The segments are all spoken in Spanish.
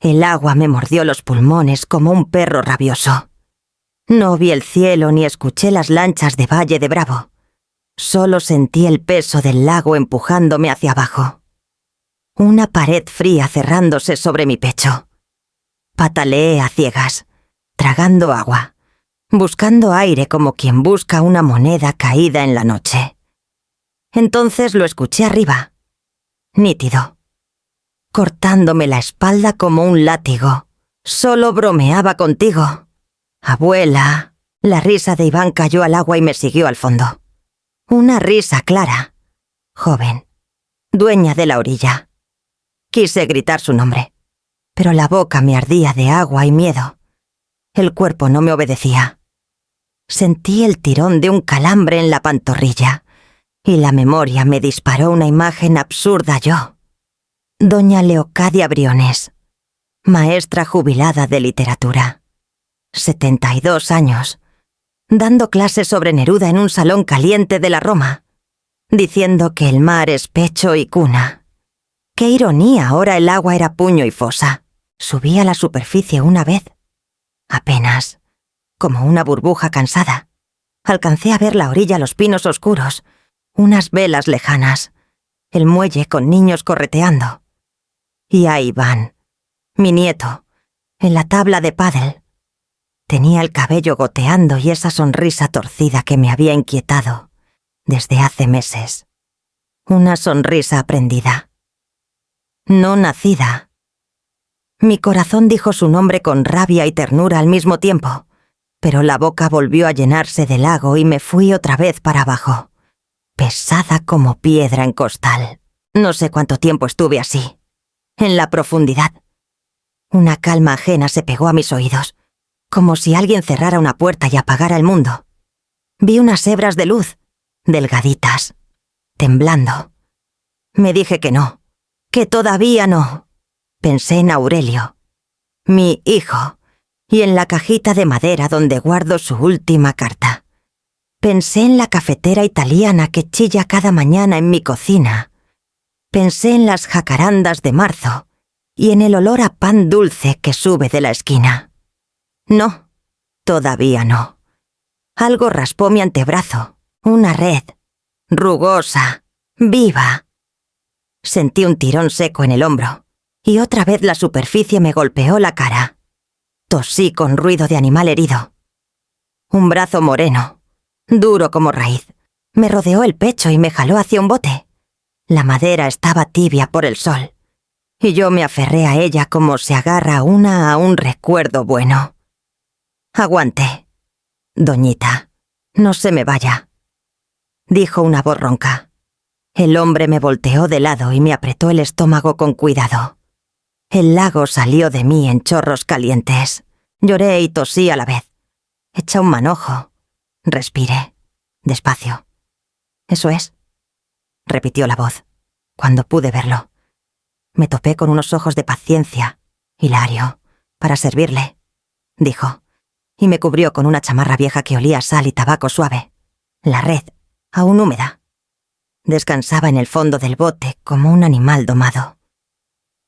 El agua me mordió los pulmones como un perro rabioso. No vi el cielo ni escuché las lanchas de Valle de Bravo. Solo sentí el peso del lago empujándome hacia abajo. Una pared fría cerrándose sobre mi pecho. Pataleé a ciegas, tragando agua, buscando aire como quien busca una moneda caída en la noche. Entonces lo escuché arriba, nítido, cortándome la espalda como un látigo. Solo bromeaba contigo. Abuela. La risa de Iván cayó al agua y me siguió al fondo. Una risa clara, joven, dueña de la orilla. Quise gritar su nombre, pero la boca me ardía de agua y miedo. El cuerpo no me obedecía. Sentí el tirón de un calambre en la pantorrilla, y la memoria me disparó una imagen absurda yo. Doña Leocadia Briones, maestra jubilada de literatura. 72 años, dando clases sobre Neruda en un salón caliente de la Roma, diciendo que el mar es pecho y cuna. ¡Qué ironía! Ahora el agua era puño y fosa. Subí a la superficie una vez. Apenas, como una burbuja cansada. Alcancé a ver la orilla, los pinos oscuros, unas velas lejanas, el muelle con niños correteando. Y a Iván, mi nieto, en la tabla de pádel. Tenía el cabello goteando y esa sonrisa torcida que me había inquietado desde hace meses. Una sonrisa aprendida. No nacida. Mi corazón dijo su nombre con rabia y ternura al mismo tiempo, pero la boca volvió a llenarse de lago y me fui otra vez para abajo, pesada como piedra en costal. No sé cuánto tiempo estuve así, en la profundidad. Una calma ajena se pegó a mis oídos, como si alguien cerrara una puerta y apagara el mundo. Vi unas hebras de luz, delgaditas, temblando. Me dije que no, que todavía no. Pensé en Aurelio, mi hijo, y en la cajita de madera donde guardo su última carta. Pensé en la cafetera italiana que chilla cada mañana en mi cocina. Pensé en las jacarandas de marzo y en el olor a pan dulce que sube de la esquina. No, todavía no. Algo raspó mi antebrazo, una red, rugosa, viva. Sentí un tirón seco en el hombro, y otra vez la superficie me golpeó la cara. Tosí con ruido de animal herido. Un brazo moreno, duro como raíz, me rodeó el pecho y me jaló hacia un bote. La madera estaba tibia por el sol, y yo me aferré a ella como se agarra una a un recuerdo bueno. Aguante, doñita, no se me vaya, dijo una voz ronca. El hombre me volteó de lado y me apretó el estómago con cuidado. El lago salió de mí en chorros calientes. Lloré y tosí a la vez. Echa un manojo. Respire. Despacio. Eso es, repitió la voz, cuando pude verlo. Me topé con unos ojos de paciencia. Hilario, para servirle, dijo, y me cubrió con una chamarra vieja que olía a sal y tabaco suave. La red, aún húmeda, descansaba en el fondo del bote como un animal domado.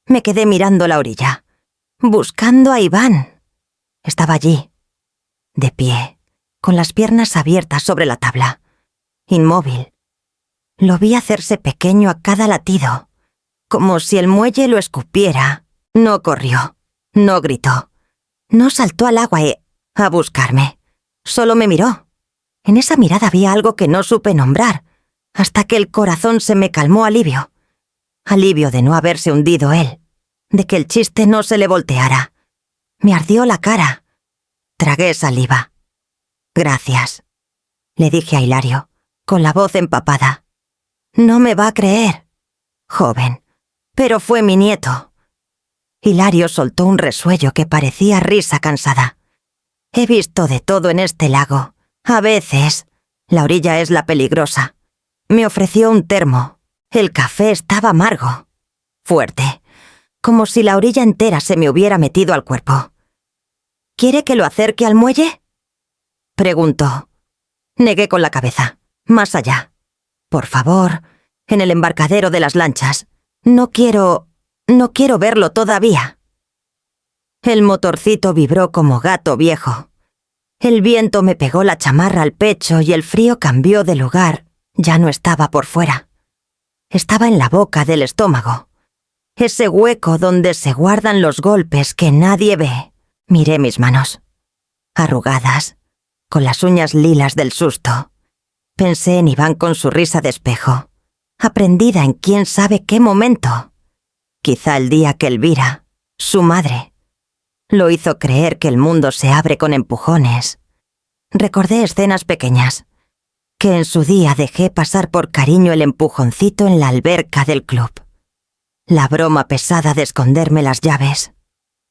Me quedé mirando la orilla, buscando a Iván. Estaba allí, de pie, con las piernas abiertas sobre la tabla, inmóvil. Lo vi hacerse pequeño a cada latido, como si el muelle lo escupiera. No corrió, no gritó, no saltó al agua a buscarme. Solo me miró. En esa mirada había algo que no supe nombrar, hasta que el corazón se me calmó alivio. Alivio de no haberse hundido él, de que el chiste no se le volteara. Me ardió la cara. Tragué saliva. Gracias, le dije a Hilario, con la voz empapada. No me va a creer, joven, pero fue mi nieto. Hilario soltó un resuello que parecía risa cansada. He visto de todo en este lago. A veces, la orilla es la peligrosa. Me ofreció un termo. El café estaba amargo, fuerte, como si la orilla entera se me hubiera metido al cuerpo. ¿Quiere que lo acerque al muelle?, preguntó. Negué con la cabeza. Más allá. Por favor, en el embarcadero de las lanchas. No quiero verlo todavía. El motorcito vibró como gato viejo. El viento me pegó la chamarra al pecho y el frío cambió de lugar. Ya no estaba por fuera. Estaba en la boca del estómago. Ese hueco donde se guardan los golpes que nadie ve. Miré mis manos. Arrugadas, con las uñas lilas del susto. Pensé en Iván con su risa de espejo, aprendida en quién sabe qué momento. Quizá el día que Elvira, su madre, lo hizo creer que el mundo se abre con empujones. Recordé escenas pequeñas, que en su día dejé pasar por cariño el empujoncito en la alberca del club. La broma pesada de esconderme las llaves.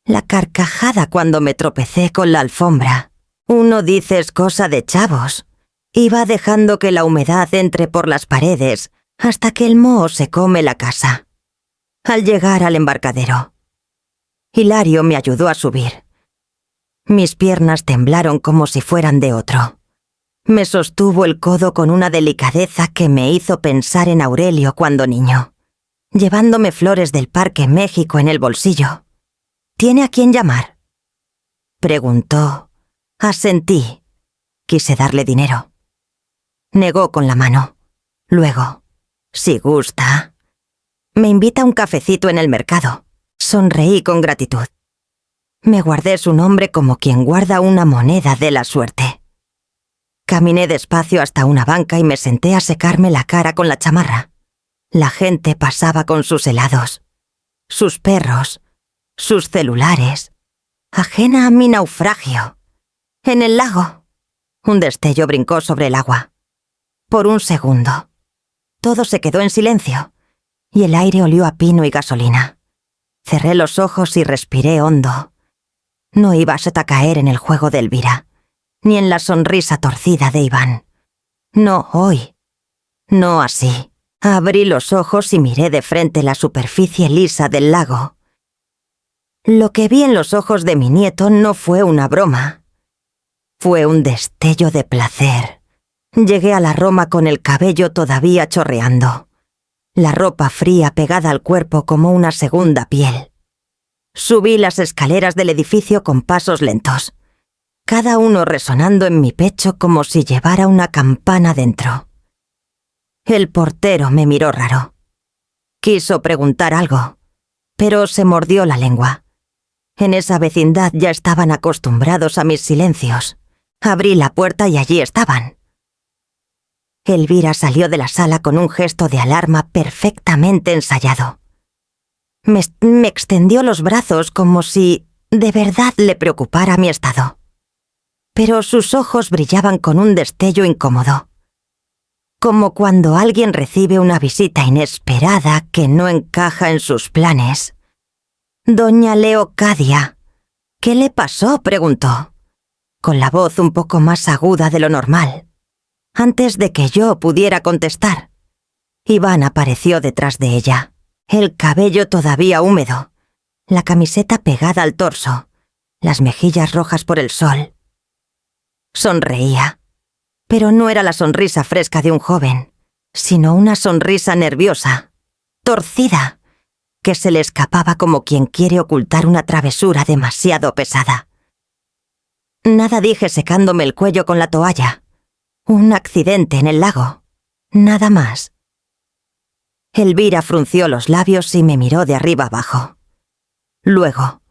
La carcajada cuando me tropecé con la alfombra. Uno dice es cosa de chavos. Iba dejando que la humedad entre por las paredes hasta que el moho se come la casa. Al llegar al embarcadero, Hilario me ayudó a subir. Mis piernas temblaron como si fueran de otro. Me sostuvo el codo con una delicadeza que me hizo pensar en Aurelio cuando niño, llevándome flores del Parque México en el bolsillo. ¿Tiene a quién llamar?, preguntó. Asentí. Quise darle dinero. Negó con la mano. Luego, si gusta, me invita a un cafecito en el mercado. Sonreí con gratitud. Me guardé su nombre como quien guarda una moneda de la suerte. Caminé despacio hasta una banca y me senté a secarme la cara con la chamarra. La gente pasaba con sus helados, sus perros, sus celulares, ajena a mi naufragio. En el lago, un destello brincó sobre el agua. Por un segundo, todo se quedó en silencio y el aire olió a pino y gasolina. Cerré los ojos y respiré hondo. No ibas a caer en el juego de Elvira, ni en la sonrisa torcida de Iván. No hoy. No así. Abrí los ojos y miré de frente la superficie lisa del lago. Lo que vi en los ojos de mi nieto no fue una broma. Fue un destello de placer. Llegué a la Roma con el cabello todavía chorreando. La ropa fría pegada al cuerpo como una segunda piel. Subí las escaleras del edificio con pasos lentos, cada uno resonando en mi pecho como si llevara una campana dentro. El portero me miró raro. Quiso preguntar algo, pero se mordió la lengua. En esa vecindad ya estaban acostumbrados a mis silencios. Abrí la puerta y allí estaban. Elvira salió de la sala con un gesto de alarma perfectamente ensayado. Me extendió los brazos como si de verdad le preocupara mi estado. Pero sus ojos brillaban con un destello incómodo. Como cuando alguien recibe una visita inesperada que no encaja en sus planes. «Doña Leocadia, ¿qué le pasó?», preguntó, con la voz un poco más aguda de lo normal. Antes de que yo pudiera contestar, Iván apareció detrás de ella, el cabello todavía húmedo, la camiseta pegada al torso, las mejillas rojas por el sol. Sonreía, pero no era la sonrisa fresca de un joven, sino una sonrisa nerviosa, torcida, que se le escapaba como quien quiere ocultar una travesura demasiado pesada. Nada, dije secándome el cuello con la toalla. Un accidente en el lago. Nada más. Elvira frunció los labios y me miró de arriba abajo. Luego,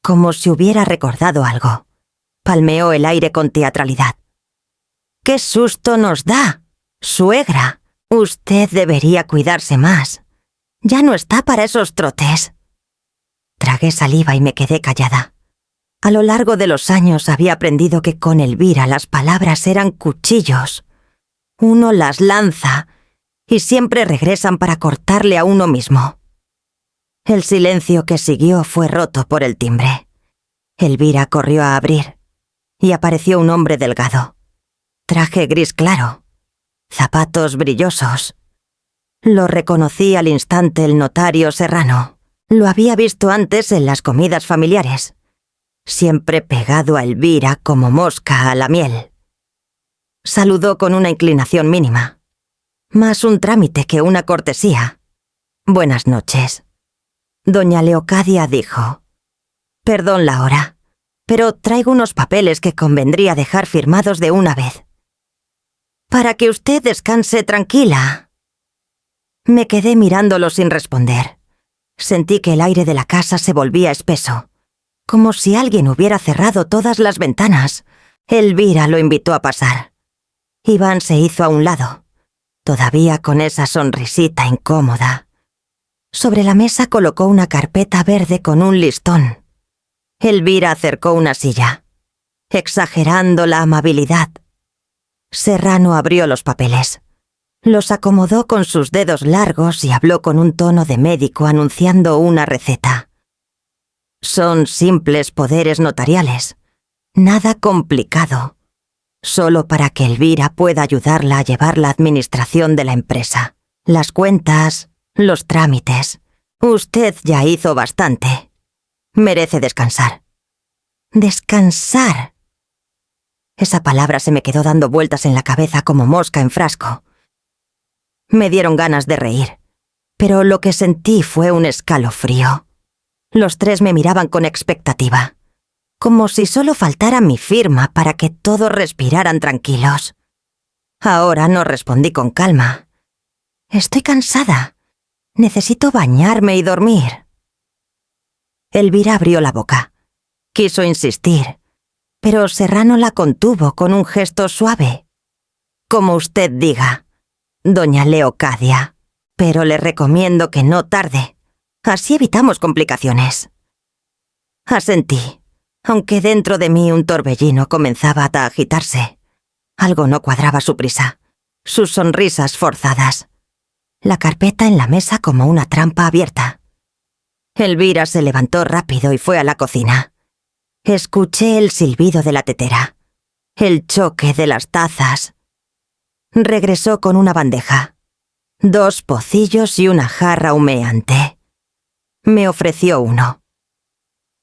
como si hubiera recordado algo, palmeó el aire con teatralidad. «¡Qué susto nos da! Suegra, usted debería cuidarse más. Ya no está para esos trotes». Tragué saliva y me quedé callada. A lo largo de los años había aprendido que con Elvira las palabras eran cuchillos. Uno las lanza y siempre regresan para cortarle a uno mismo. El silencio que siguió fue roto por el timbre. Elvira corrió a abrir y apareció un hombre delgado. Traje gris claro, zapatos brillosos. Lo reconocí al instante el notario Serrano. Lo había visto antes en las comidas familiares. Siempre pegado a Elvira como mosca a la miel. Saludó con una inclinación mínima. Más un trámite que una cortesía. «Buenas noches». Doña Leocadia dijo. Perdón la hora, pero traigo unos papeles que convendría dejar firmados de una vez. Para que usted descanse tranquila. Me quedé mirándolo sin responder. Sentí que el aire de la casa se volvía espeso, como si alguien hubiera cerrado todas las ventanas. Elvira lo invitó a pasar. Iván se hizo a un lado, todavía con esa sonrisita incómoda. Sobre la mesa colocó una carpeta verde con un listón. Elvira acercó una silla, exagerando la amabilidad. Serrano abrió los papeles. Los acomodó con sus dedos largos y habló con un tono de médico anunciando una receta. Son simples poderes notariales, nada complicado, solo para que Elvira pueda ayudarla a llevar la administración de la empresa, las cuentas, los trámites. Usted ya hizo bastante. Merece descansar. Descansar. Esa palabra se me quedó dando vueltas en la cabeza como mosca en frasco. Me dieron ganas de reír, pero lo que sentí fue un escalofrío. Los tres me miraban con expectativa, como si solo faltara mi firma para que todos respiraran tranquilos. Ahora no respondí con calma. Estoy cansada. Necesito bañarme y dormir. Elvira abrió la boca. Quiso insistir, pero Serrano la contuvo con un gesto suave. Como usted diga, doña Leocadia, pero le recomiendo que no tarde. Así evitamos complicaciones. Asentí, aunque dentro de mí un torbellino comenzaba a agitarse. Algo no cuadraba su prisa, sus sonrisas forzadas. La carpeta en la mesa como una trampa abierta. Elvira se levantó rápido y fue a la cocina. Escuché el silbido de la tetera, el choque de las tazas. Regresó con una bandeja, 2 pocillos y una jarra humeante. Me ofreció uno.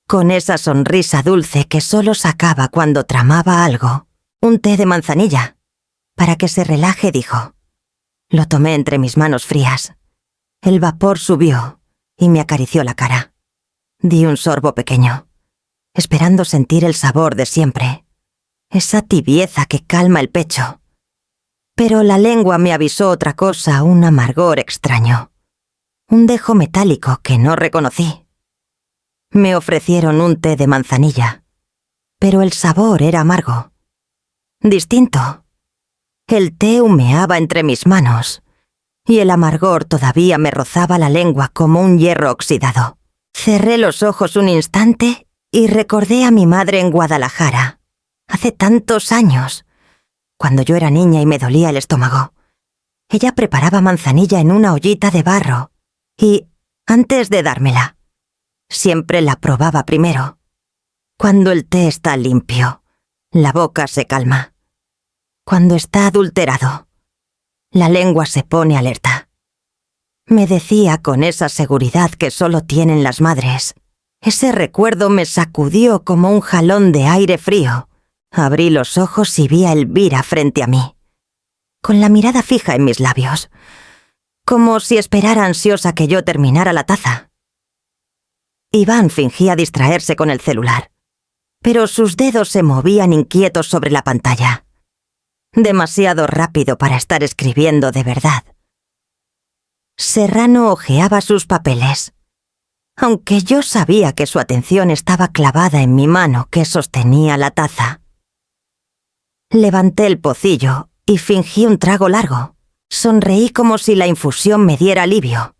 Con esa sonrisa dulce que solo sacaba cuando tramaba algo, un té de manzanilla. Para que se relaje, dijo. Lo tomé entre mis manos frías. El vapor subió y me acarició la cara. Di un sorbo pequeño, esperando sentir el sabor de siempre, esa tibieza que calma el pecho. Pero la lengua me avisó otra cosa, un amargor extraño, un dejo metálico que no reconocí. Me ofrecieron un té de manzanilla, pero el sabor era amargo, distinto. El té humeaba entre mis manos, y el amargor todavía me rozaba la lengua como un hierro oxidado. Cerré los ojos un instante y recordé a mi madre en Guadalajara, hace tantos años, cuando yo era niña y me dolía el estómago. Ella preparaba manzanilla en una ollita de barro y, antes de dármela, siempre la probaba primero. Cuando el té está limpio, la boca se calma. Cuando está adulterado, la lengua se pone alerta. Me decía con esa seguridad que solo tienen las madres. Ese recuerdo me sacudió como un jalón de aire frío. Abrí los ojos y vi a Elvira frente a mí, con la mirada fija en mis labios, como si esperara ansiosa que yo terminara la taza. Iván fingía distraerse con el celular, pero sus dedos se movían inquietos sobre la pantalla. Demasiado rápido para estar escribiendo de verdad. Serrano hojeaba sus papeles, aunque yo sabía que su atención estaba clavada en mi mano que sostenía la taza. Levanté el pocillo y fingí un trago largo. Sonreí como si la infusión me diera alivio.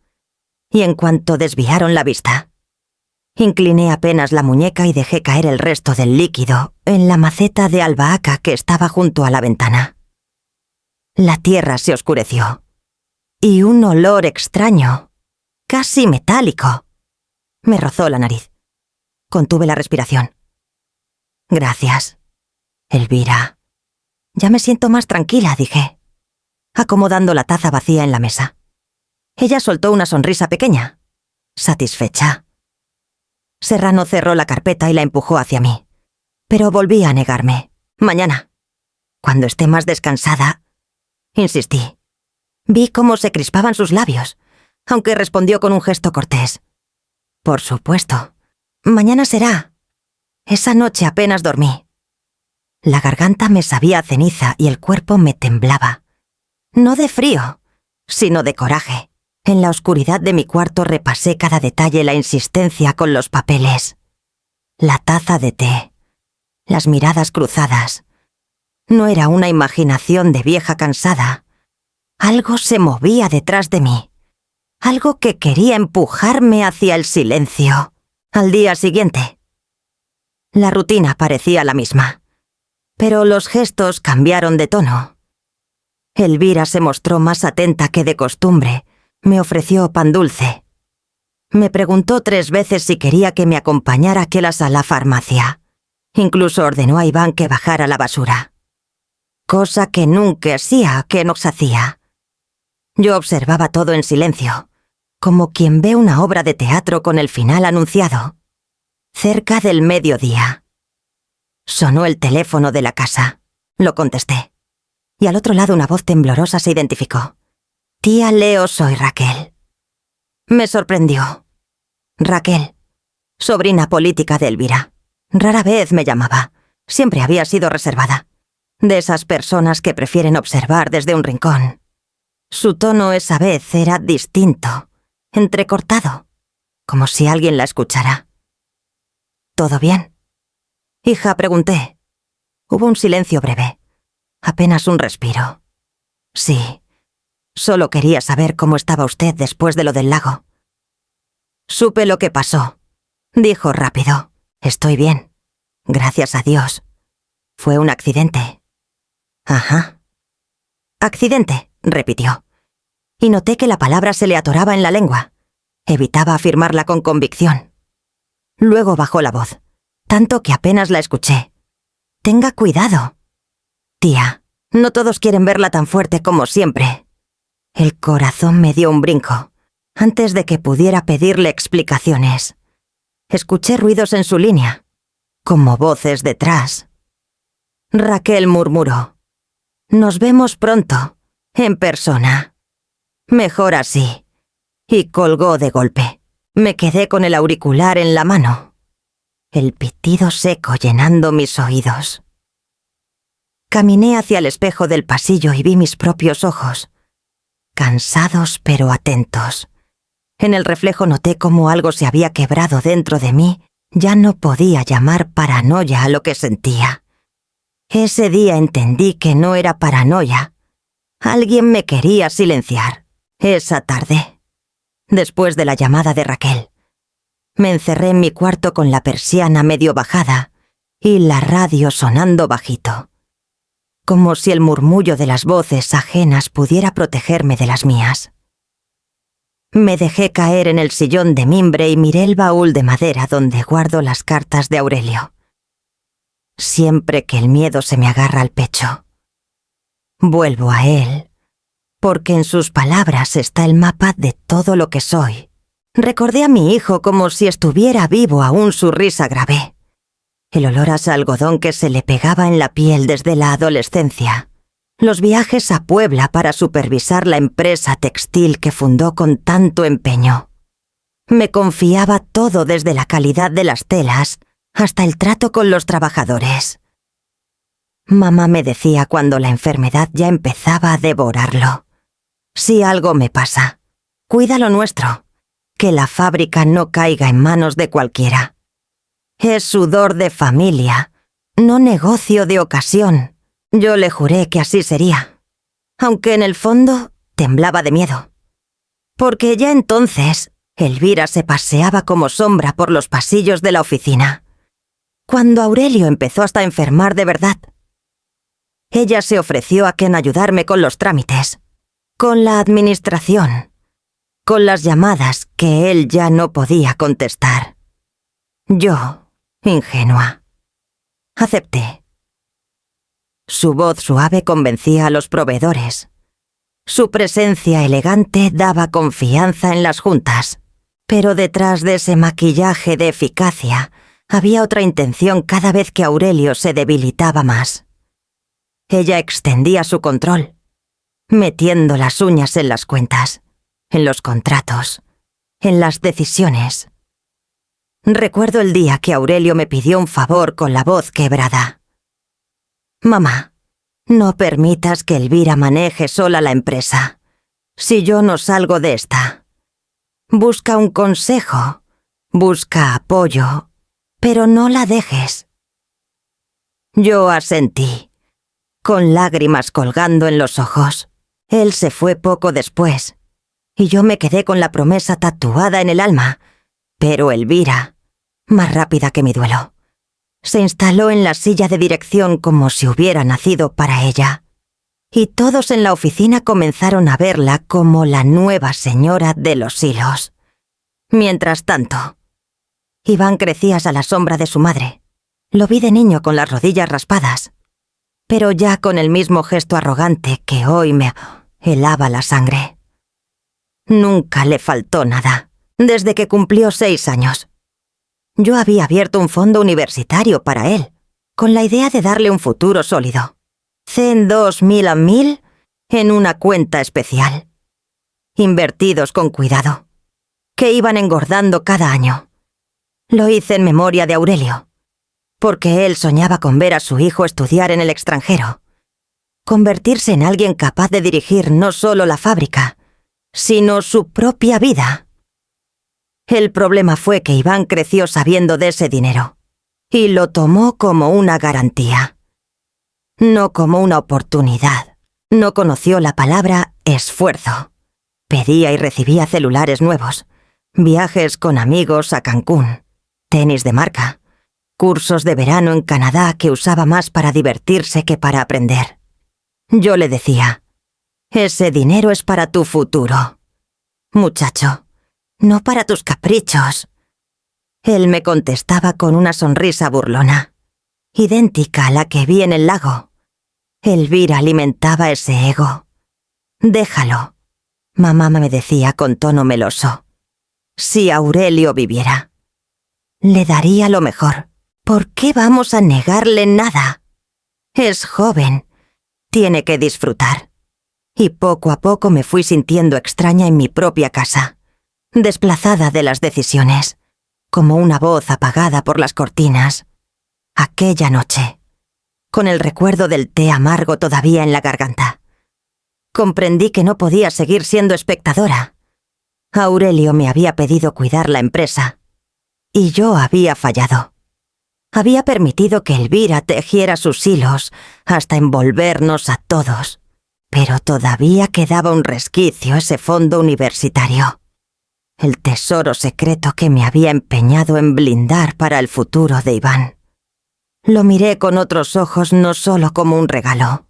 Y en cuanto desviaron la vista, incliné apenas la muñeca y dejé caer el resto del líquido en la maceta de albahaca que estaba junto a la ventana. La tierra se oscureció, y un olor extraño, casi metálico, me rozó la nariz. Contuve la respiración. Gracias, Elvira. Ya me siento más tranquila, dije, acomodando la taza vacía en la mesa. Ella soltó una sonrisa pequeña, satisfecha. Serrano cerró la carpeta y la empujó hacia mí, pero volví a negarme. Mañana, cuando esté más descansada, insistí. Vi cómo se crispaban sus labios, aunque respondió con un gesto cortés. Por supuesto, Mañana será. Esa noche apenas dormí. La garganta me sabía a ceniza y el cuerpo me temblaba. No de frío, sino de coraje. En la oscuridad de mi cuarto repasé cada detalle, la insistencia con los papeles, la taza de té, las miradas cruzadas. No era una imaginación de vieja cansada. Algo se movía detrás de mí. Algo que quería empujarme hacia el silencio. Al día siguiente, la rutina parecía la misma, pero los gestos cambiaron de tono. Elvira se mostró más atenta que de costumbre. Me ofreció pan dulce. Me preguntó 3 veces si quería que me acompañara a Kelas a la farmacia. Incluso ordenó a Iván que bajara la basura. Cosa que nunca nos hacía. Yo observaba todo en silencio, como quien ve una obra de teatro con el final anunciado. Cerca del mediodía. Sonó el teléfono de la casa. Lo contesté. Y al otro lado una voz temblorosa se identificó. Tía Leo, soy Raquel. Me sorprendió. Raquel, sobrina política de Elvira. Rara vez me llamaba. Siempre había sido reservada. De esas personas que prefieren observar desde un rincón. Su tono esa vez era distinto, entrecortado, como si alguien la escuchara. ¿Todo bien? Hija, pregunté. Hubo un silencio breve, apenas un respiro. Sí, solo quería saber cómo estaba usted después de lo del lago. Supe lo que pasó, dijo rápido. Estoy bien, gracias a Dios. Fue un accidente. Ajá. Accidente, repitió. Y noté que la palabra se le atoraba en la lengua. Evitaba afirmarla con convicción. Luego bajó la voz, tanto que apenas la escuché. Tenga cuidado. Tía, no todos quieren verla tan fuerte como siempre. El corazón me dio un brinco, antes de que pudiera pedirle explicaciones. Escuché ruidos en su línea, como voces detrás. Raquel murmuró. Nos vemos pronto, en persona. Mejor así. Y colgó de golpe. Me quedé con el auricular en la mano. El pitido seco llenando mis oídos. Caminé hacia el espejo del pasillo y vi mis propios ojos. Cansados pero atentos. En el reflejo noté cómo algo se había quebrado dentro de mí. Ya no podía llamar paranoia a lo que sentía. Ese día entendí que no era paranoia. Alguien me quería silenciar. Esa tarde, después de la llamada de Raquel, me encerré en mi cuarto con la persiana medio bajada y la radio sonando bajito, como si el murmullo de las voces ajenas pudiera protegerme de las mías. Me dejé caer en el sillón de mimbre y miré el baúl de madera donde guardo las cartas de Aurelio. Siempre que el miedo se me agarra al pecho, vuelvo a él, porque en sus palabras está el mapa de todo lo que soy. Recordé a mi hijo como si estuviera vivo aún, su risa grave. El olor a algodón que se le pegaba en la piel desde la adolescencia. Los viajes a Puebla para supervisar la empresa textil que fundó con tanto empeño. Me confiaba todo, desde la calidad de las telas hasta el trato con los trabajadores. Mamá me decía cuando la enfermedad ya empezaba a devorarlo. Si algo me pasa, cuida lo nuestro, que la fábrica no caiga en manos de cualquiera. Es sudor de familia, no negocio de ocasión. Yo le juré que así sería, aunque en el fondo temblaba de miedo. Porque ya entonces Elvira se paseaba como sombra por los pasillos de la oficina. Cuando Aurelio empezó hasta a enfermar de verdad. Ella se ofreció a Ken ayudarme con los trámites, con la administración, con las llamadas que él ya no podía contestar. Yo, ingenua, acepté. Su voz suave convencía a los proveedores. Su presencia elegante daba confianza en las juntas. Pero detrás de ese maquillaje de eficacia había otra intención cada vez que Aurelio se debilitaba más. Ella extendía su control, metiendo las uñas en las cuentas, en los contratos, en las decisiones. Recuerdo el día que Aurelio me pidió un favor con la voz quebrada. «Mamá, no permitas que Elvira maneje sola la empresa. Si yo no salgo de esta. Busca un consejo, busca apoyo, pero no la dejes». Yo asentí, con lágrimas colgando en los ojos. Él se fue poco después, y yo me quedé con la promesa tatuada en el alma. Pero Elvira, más rápida que mi duelo, se instaló en la silla de dirección como si hubiera nacido para ella. Y todos en la oficina comenzaron a verla como la nueva señora de los hilos. Mientras tanto, Iván crecía a la sombra de su madre. Lo vi de niño con las rodillas raspadas, pero ya con el mismo gesto arrogante que hoy me helaba la sangre. Nunca le faltó nada, desde que cumplió 6 años. Yo había abierto un fondo universitario para él, con la idea de darle un futuro sólido. CEN 2000 a 1000 en una cuenta especial, invertidos con cuidado, que iban engordando cada año. Lo hice en memoria de Aurelio, porque él soñaba con ver a su hijo estudiar en el extranjero, convertirse en alguien capaz de dirigir no solo la fábrica, sino su propia vida. El problema fue que Iván creció sabiendo de ese dinero, y lo tomó como una garantía, no como una oportunidad. No conoció la palabra esfuerzo. Pedía y recibía celulares nuevos, viajes con amigos a Cancún, tenis de marca, cursos de verano en Canadá que usaba más para divertirse que para aprender. Yo le decía, ese dinero es para tu futuro, muchacho, no para tus caprichos. Él me contestaba con una sonrisa burlona, idéntica a la que vi en el lago. Elvira alimentaba ese ego. Déjalo, mamá me decía con tono meloso. Si Aurelio viviera, le daría lo mejor. ¿Por qué vamos a negarle nada? Es joven, tiene que disfrutar. Y poco a poco me fui sintiendo extraña en mi propia casa, desplazada de las decisiones, como una voz apagada por las cortinas. Aquella noche, con el recuerdo del té amargo todavía en la garganta, comprendí que no podía seguir siendo espectadora. Aurelio me había pedido cuidar la empresa, y yo había fallado. Había permitido que Elvira tejiera sus hilos hasta envolvernos a todos, pero todavía quedaba un resquicio ese fondo universitario, el tesoro secreto que me había empeñado en blindar para el futuro de Iván. Lo miré con otros ojos no solo como un regalo,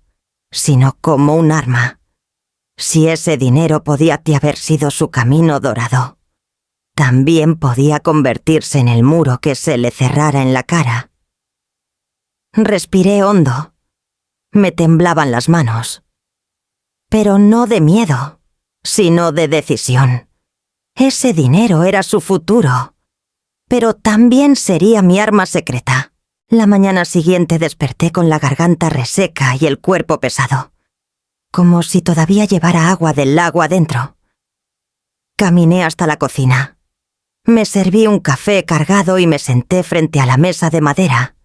sino como un arma. Si ese dinero podía haber sido su camino dorado, también podía convertirse en el muro que se le cerrara en la cara. Respiré hondo. Me temblaban las manos. Pero no de miedo, sino de decisión. Ese dinero era su futuro, pero también sería mi arma secreta. La mañana siguiente desperté con la garganta reseca y el cuerpo pesado, como si todavía llevara agua del lago adentro. Caminé hasta la cocina. Me serví un café cargado y me senté frente a la mesa de madera,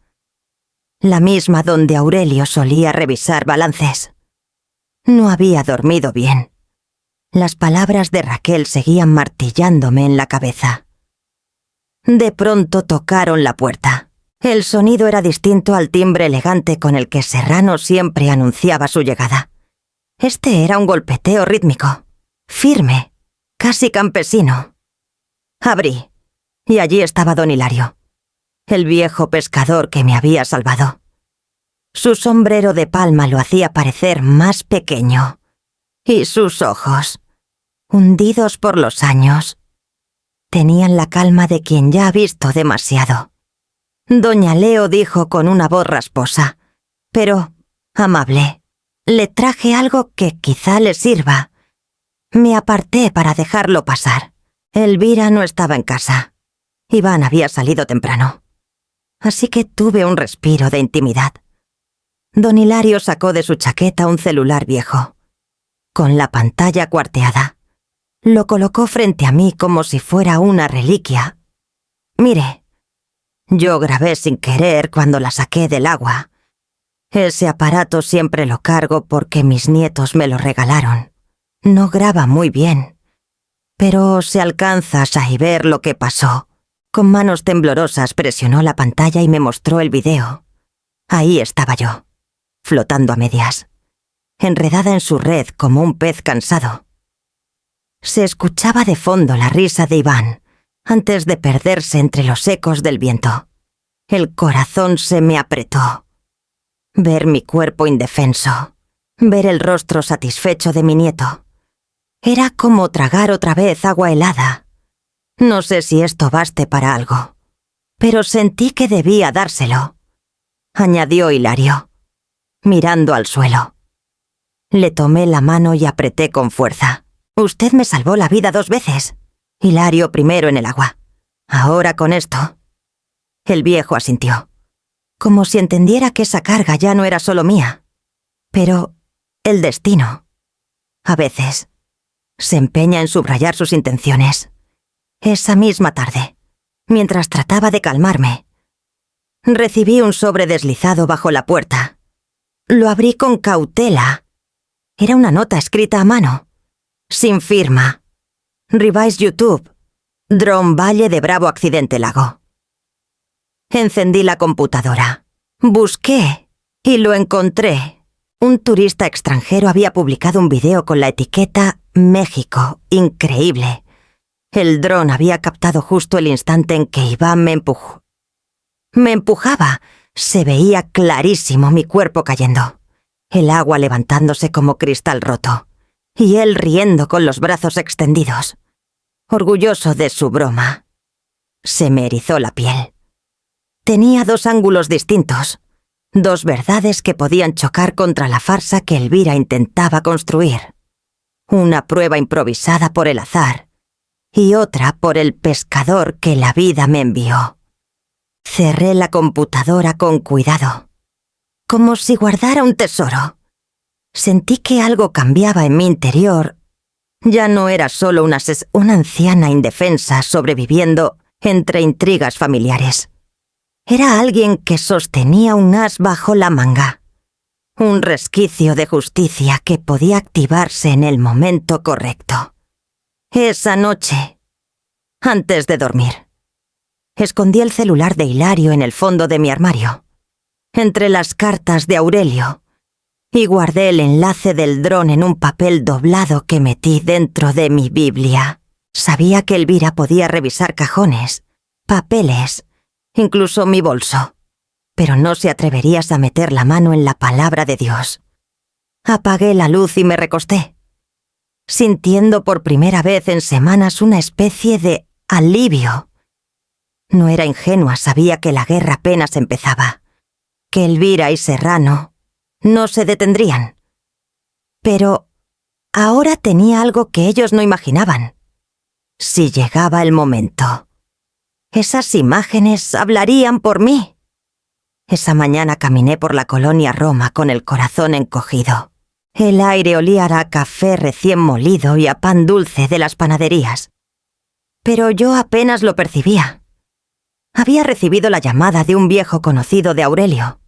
la misma donde Aurelio solía revisar balances. No había dormido bien. Las palabras de Raquel seguían martillándome en la cabeza. De pronto tocaron la puerta. El sonido era distinto al timbre elegante con el que Serrano siempre anunciaba su llegada. Este era un golpeteo rítmico, firme, casi campesino. Abrí, y allí estaba don Hilario, el viejo pescador que me había salvado. Su sombrero de palma lo hacía parecer más pequeño, y sus ojos, hundidos por los años, tenían la calma de quien ya ha visto demasiado. Doña Leo dijo con una voz rasposa, pero amable, le traje algo que quizá le sirva. Me aparté para dejarlo pasar. Elvira no estaba en casa. Iván había salido temprano. Así que tuve un respiro de intimidad. Don Hilario sacó de su chaqueta un celular viejo, con la pantalla cuarteada. Lo colocó frente a mí como si fuera una reliquia. Mire, Yo grabé sin querer cuando la saqué del agua. Ese aparato siempre lo cargo porque mis nietos me lo regalaron. No graba muy bien, pero se alcanza a ver lo que pasó. Con manos temblorosas presionó la pantalla y me mostró el video. Ahí estaba yo, flotando a medias, enredada en su red como un pez cansado. Se escuchaba de fondo la risa de Iván, antes de perderse entre los ecos del viento. El corazón se me apretó. Ver mi cuerpo indefenso, ver el rostro satisfecho de mi nieto. Era como tragar otra vez agua helada. No sé si esto baste para algo, pero sentí que debía dárselo, añadió Hilario, mirando al suelo. Le tomé la mano y apreté con fuerza. Usted me salvó la vida 2 veces. Hilario primero en el agua. Ahora con esto. El viejo asintió, como si entendiera que esa carga ya no era solo mía. Pero el destino, a veces, se empeña en subrayar sus intenciones. Esa misma tarde, mientras trataba de calmarme, recibí un sobre deslizado bajo la puerta. Lo abrí con cautela. Era una nota escrita a mano, sin firma. Revise YouTube. Dron Valle de Bravo Accidente Lago. Encendí la computadora. Busqué y lo encontré. Un turista extranjero había publicado un video con la etiqueta México. Increíble. El dron había captado justo el instante en que Iván me empujó. Me empujaba. Se veía clarísimo mi cuerpo cayendo. El agua levantándose como cristal roto. Y él riendo con los brazos extendidos. Orgulloso de su broma. Se me erizó la piel. Tenía 2 ángulos distintos. 2 verdades que podían chocar contra la farsa que Elvira intentaba construir. Una prueba improvisada por el azar y otra por el pescador que la vida me envió. Cerré la computadora con cuidado, como si guardara un tesoro. Sentí que algo cambiaba en mi interior. Ya no era solo una anciana indefensa sobreviviendo entre intrigas familiares. Era alguien que sostenía un as bajo la manga. Un resquicio de justicia que podía activarse en el momento correcto. Esa noche, antes de dormir, escondí el celular de Hilario en el fondo de mi armario, entre las cartas de Aurelio, y guardé el enlace del dron en un papel doblado que metí dentro de mi Biblia. Sabía que Elvira podía revisar cajones, papeles, incluso mi bolso, pero no se atreverías a meter la mano en la palabra de Dios. Apagué la luz y me recosté, sintiendo por primera vez en semanas una especie de alivio. No era ingenua, sabía que la guerra apenas empezaba, que Elvira y Serrano no se detendrían. Pero ahora tenía algo que ellos no imaginaban. Si llegaba el momento, esas imágenes hablarían por mí. Esa mañana caminé por la colonia Roma con el corazón encogido. El aire olía a café recién molido y a pan dulce de las panaderías. Pero yo apenas lo percibía. Había recibido la llamada de un viejo conocido de Aurelio,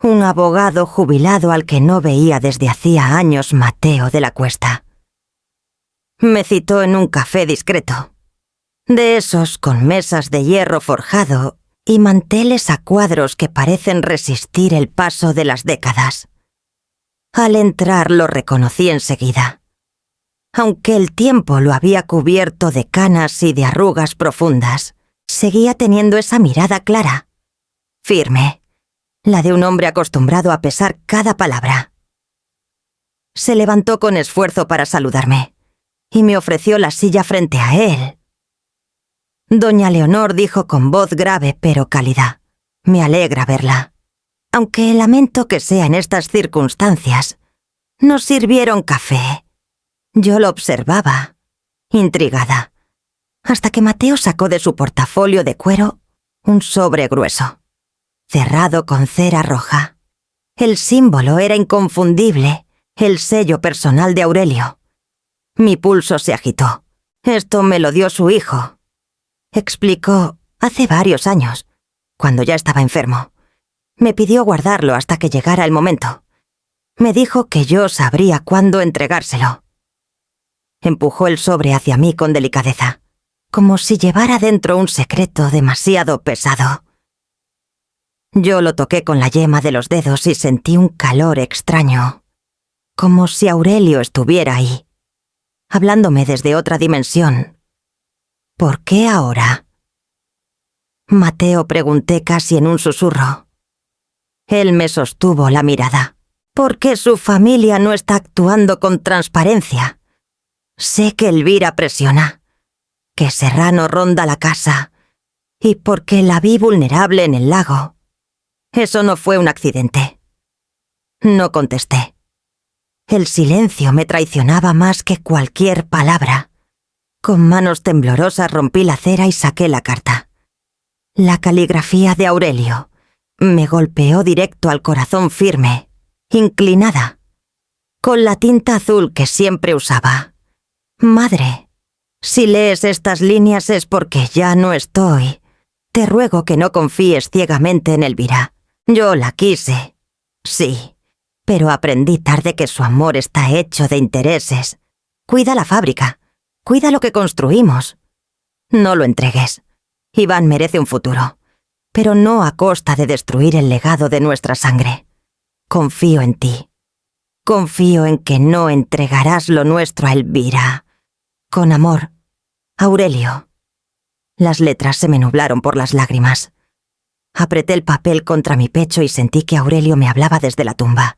un abogado jubilado al que no veía desde hacía años, Mateo de la Cuesta. Me citó en un café discreto, de esos con mesas de hierro forjado y manteles a cuadros que parecen resistir el paso de las décadas. Al entrar lo reconocí enseguida. Aunque el tiempo lo había cubierto de canas y de arrugas profundas, seguía teniendo esa mirada clara, firme, la de un hombre acostumbrado a pesar cada palabra. Se levantó con esfuerzo para saludarme y me ofreció la silla frente a él. Doña Leonor dijo con voz grave pero cálida: «Me alegra verla. Aunque lamento que sea en estas circunstancias, nos sirvieron café». Yo lo observaba, intrigada, hasta que Mateo sacó de su portafolio de cuero un sobre grueso, cerrado con cera roja. El símbolo era inconfundible, el sello personal de Aurelio. Mi pulso se agitó. Esto me lo dio su hijo. Explicó, hace varios años. cuando ya estaba enfermo. Me pidió guardarlo hasta que llegara el momento. Me dijo que yo sabría cuándo entregárselo. Empujó el sobre hacia mí con delicadeza, como si llevara dentro un secreto demasiado pesado. Yo lo toqué con la yema de los dedos y sentí un calor extraño, como si Aurelio estuviera ahí, hablándome desde otra dimensión. ¿Por qué ahora? Mateo, pregunté casi en un susurro. Él me sostuvo la mirada. Porque su familia no está actuando con transparencia. Sé que Elvira presiona, que Serrano ronda la casa, y porque la vi vulnerable en el lago. Eso no fue un accidente. No contesté. El silencio me traicionaba más que cualquier palabra. Con manos temblorosas rompí la cera y saqué la carta. La caligrafía de Aurelio me golpeó directo al corazón firme, inclinada, con la tinta azul que siempre usaba. Madre, si lees estas líneas es porque ya no estoy. Te ruego que no confíes ciegamente en Elvira. Yo la quise, sí, pero aprendí tarde que su amor está hecho de intereses. Cuida la fábrica, cuida lo que construimos. No lo entregues. Iván merece un futuro, pero no a costa de destruir el legado de nuestra sangre. Confío en ti. Confío en que no entregarás lo nuestro a Elvira. Con amor, Aurelio. Las letras se me nublaron por las lágrimas. Apreté el papel contra mi pecho y sentí que Aurelio me hablaba desde la tumba.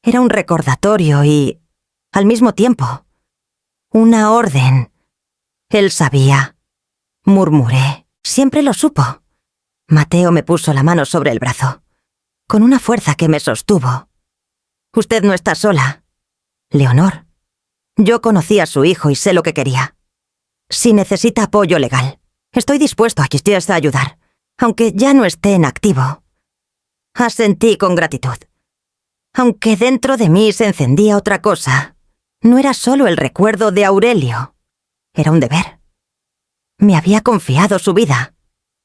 Era un recordatorio y, al mismo tiempo, una orden. Él sabía. Murmuré. Siempre lo supo. Mateo me puso la mano sobre el brazo, con una fuerza que me sostuvo. Usted no está sola, Leonor. Yo conocí a su hijo y sé lo que quería. Si necesita apoyo legal, estoy dispuesto a ayudar, aunque ya no esté en activo. Asentí con gratitud. Aunque dentro de mí se encendía otra cosa, no era solo el recuerdo de Aurelio, era un deber. Me había confiado su vida,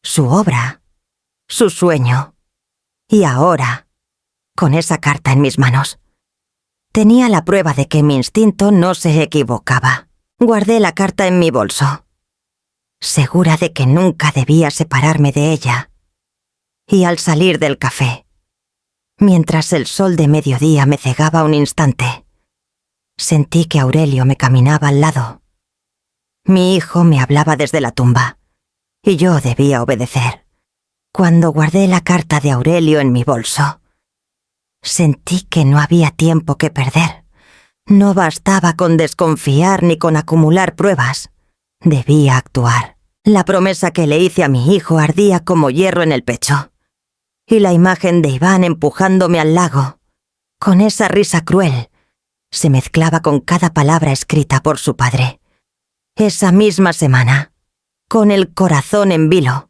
su obra, su sueño. Y ahora, con esa carta en mis manos, tenía la prueba de que mi instinto no se equivocaba. Guardé la carta en mi bolso, segura de que nunca debía separarme de ella. Y al salir del café, mientras el sol de mediodía me cegaba un instante, sentí que Aurelio me caminaba al lado. Mi hijo me hablaba desde la tumba, y yo debía obedecer. Cuando guardé la carta de Aurelio en mi bolso, sentí que no había tiempo que perder. No bastaba con desconfiar ni con acumular pruebas. Debía actuar. La promesa que le hice a mi hijo ardía como hierro en el pecho. Y la imagen de Iván empujándome al lago, con esa risa cruel, se mezclaba con cada palabra escrita por su padre. Esa misma semana, con el corazón en vilo,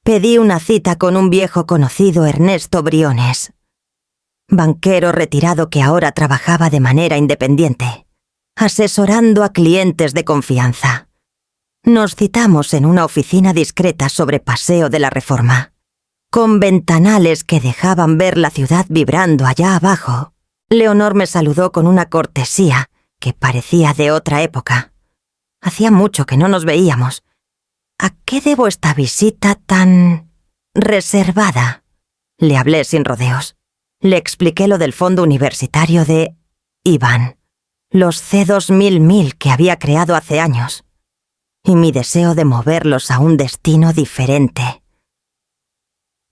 pedí una cita con un viejo conocido, Ernesto Briones, banquero retirado que ahora trabajaba de manera independiente, asesorando a clientes de confianza. Nos citamos en una oficina discreta sobre Paseo de la Reforma, con ventanales que dejaban ver la ciudad vibrando allá abajo. Leonor me saludó con una cortesía que parecía de otra época. Hacía mucho que no nos veíamos. ¿A qué debo esta visita tan reservada? Le hablé sin rodeos. Le expliqué lo del fondo universitario de Iván, los C2000 que había creado hace años, y mi deseo de moverlos a un destino diferente.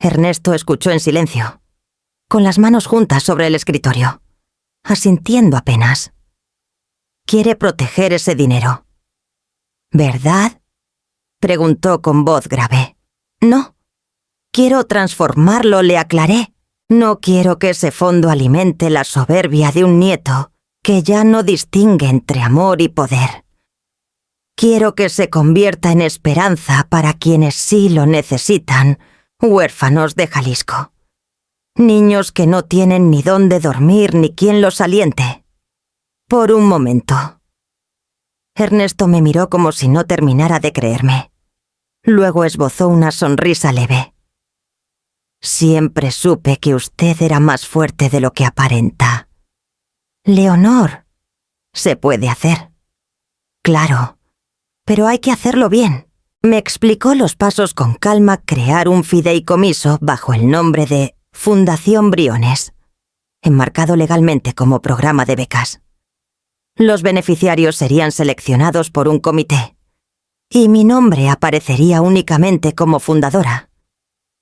Ernesto escuchó en silencio, con las manos juntas sobre el escritorio, asintiendo apenas. Quiere proteger ese dinero, ¿verdad? Preguntó con voz grave. No, quiero transformarlo, le aclaré. No quiero que ese fondo alimente la soberbia de un nieto que ya no distingue entre amor y poder. Quiero que se convierta en esperanza para quienes sí lo necesitan, huérfanos de Jalisco. Niños que no tienen ni dónde dormir ni quien los aliente. Por un momento. Ernesto me miró como si no terminara de creerme. Luego esbozó una sonrisa leve. Siempre supe que usted era más fuerte de lo que aparenta. Leonor, se puede hacer. Claro, pero hay que hacerlo bien. Me explicó los pasos con calma. Crear un fideicomiso bajo el nombre de Fundación Briones, enmarcado legalmente como programa de becas. Los beneficiarios serían seleccionados por un comité, y mi nombre aparecería únicamente como fundadora,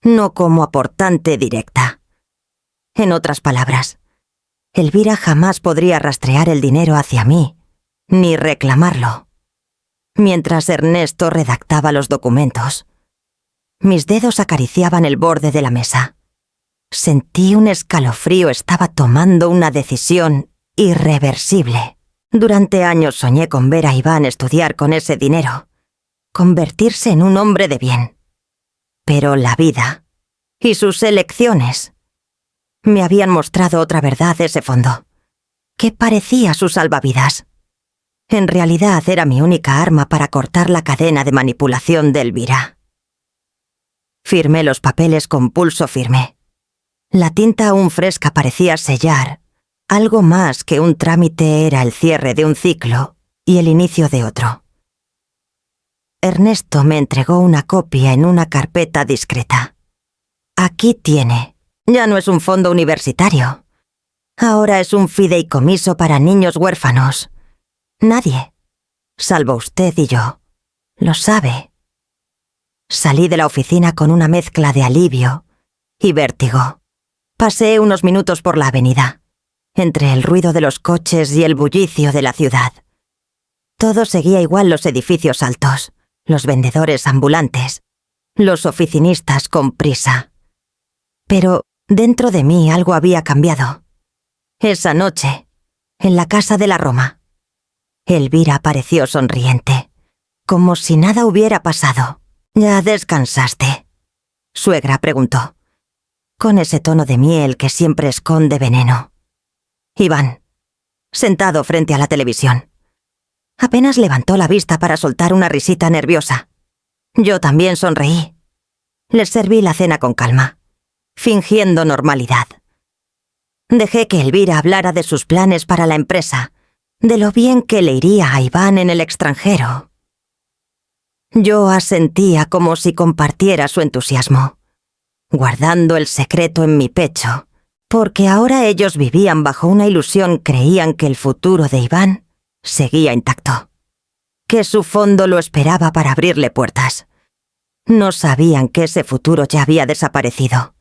no como aportante directa. En otras palabras, Elvira jamás podría rastrear el dinero hacia mí, ni reclamarlo. Mientras Ernesto redactaba los documentos, mis dedos acariciaban el borde de la mesa. Sentí un escalofrío. Estaba tomando una decisión irreversible. Durante años soñé con ver a Iván estudiar con ese dinero, convertirse en un hombre de bien. Pero la vida y sus elecciones me habían mostrado otra verdad de ese fondo, que parecía su salvavidas. En realidad era mi única arma para cortar la cadena de manipulación de Elvira. Firmé los papeles con pulso firme. La tinta aún fresca parecía sellar. Algo más que un trámite, era el cierre de un ciclo y el inicio de otro. Ernesto me entregó una copia en una carpeta discreta. Aquí tiene. Ya no es un fondo universitario. Ahora es un fideicomiso para niños huérfanos. Nadie, salvo usted y yo, lo sabe. Salí de la oficina con una mezcla de alivio y vértigo. Pasé unos minutos por la avenida, entre el ruido de los coches y el bullicio de la ciudad. Todo seguía igual: los edificios altos, los vendedores ambulantes, los oficinistas con prisa. Pero dentro de mí algo había cambiado. Esa noche, en la casa de la Roma, Elvira apareció sonriente, como si nada hubiera pasado. «¿Ya descansaste?», suegra preguntó, con ese tono de miel que siempre esconde veneno. Iván, sentado frente a la televisión, apenas levantó la vista para soltar una risita nerviosa. Yo también sonreí. Les serví la cena con calma, fingiendo normalidad. Dejé que Elvira hablara de sus planes para la empresa, de lo bien que le iría a Iván en el extranjero. Yo asentía como si compartiera su entusiasmo, guardando el secreto en mi pecho, porque ahora ellos vivían bajo una ilusión. Creían que el futuro de Iván seguía intacto, que su fondo lo esperaba para abrirle puertas. No sabían que ese futuro ya había desaparecido,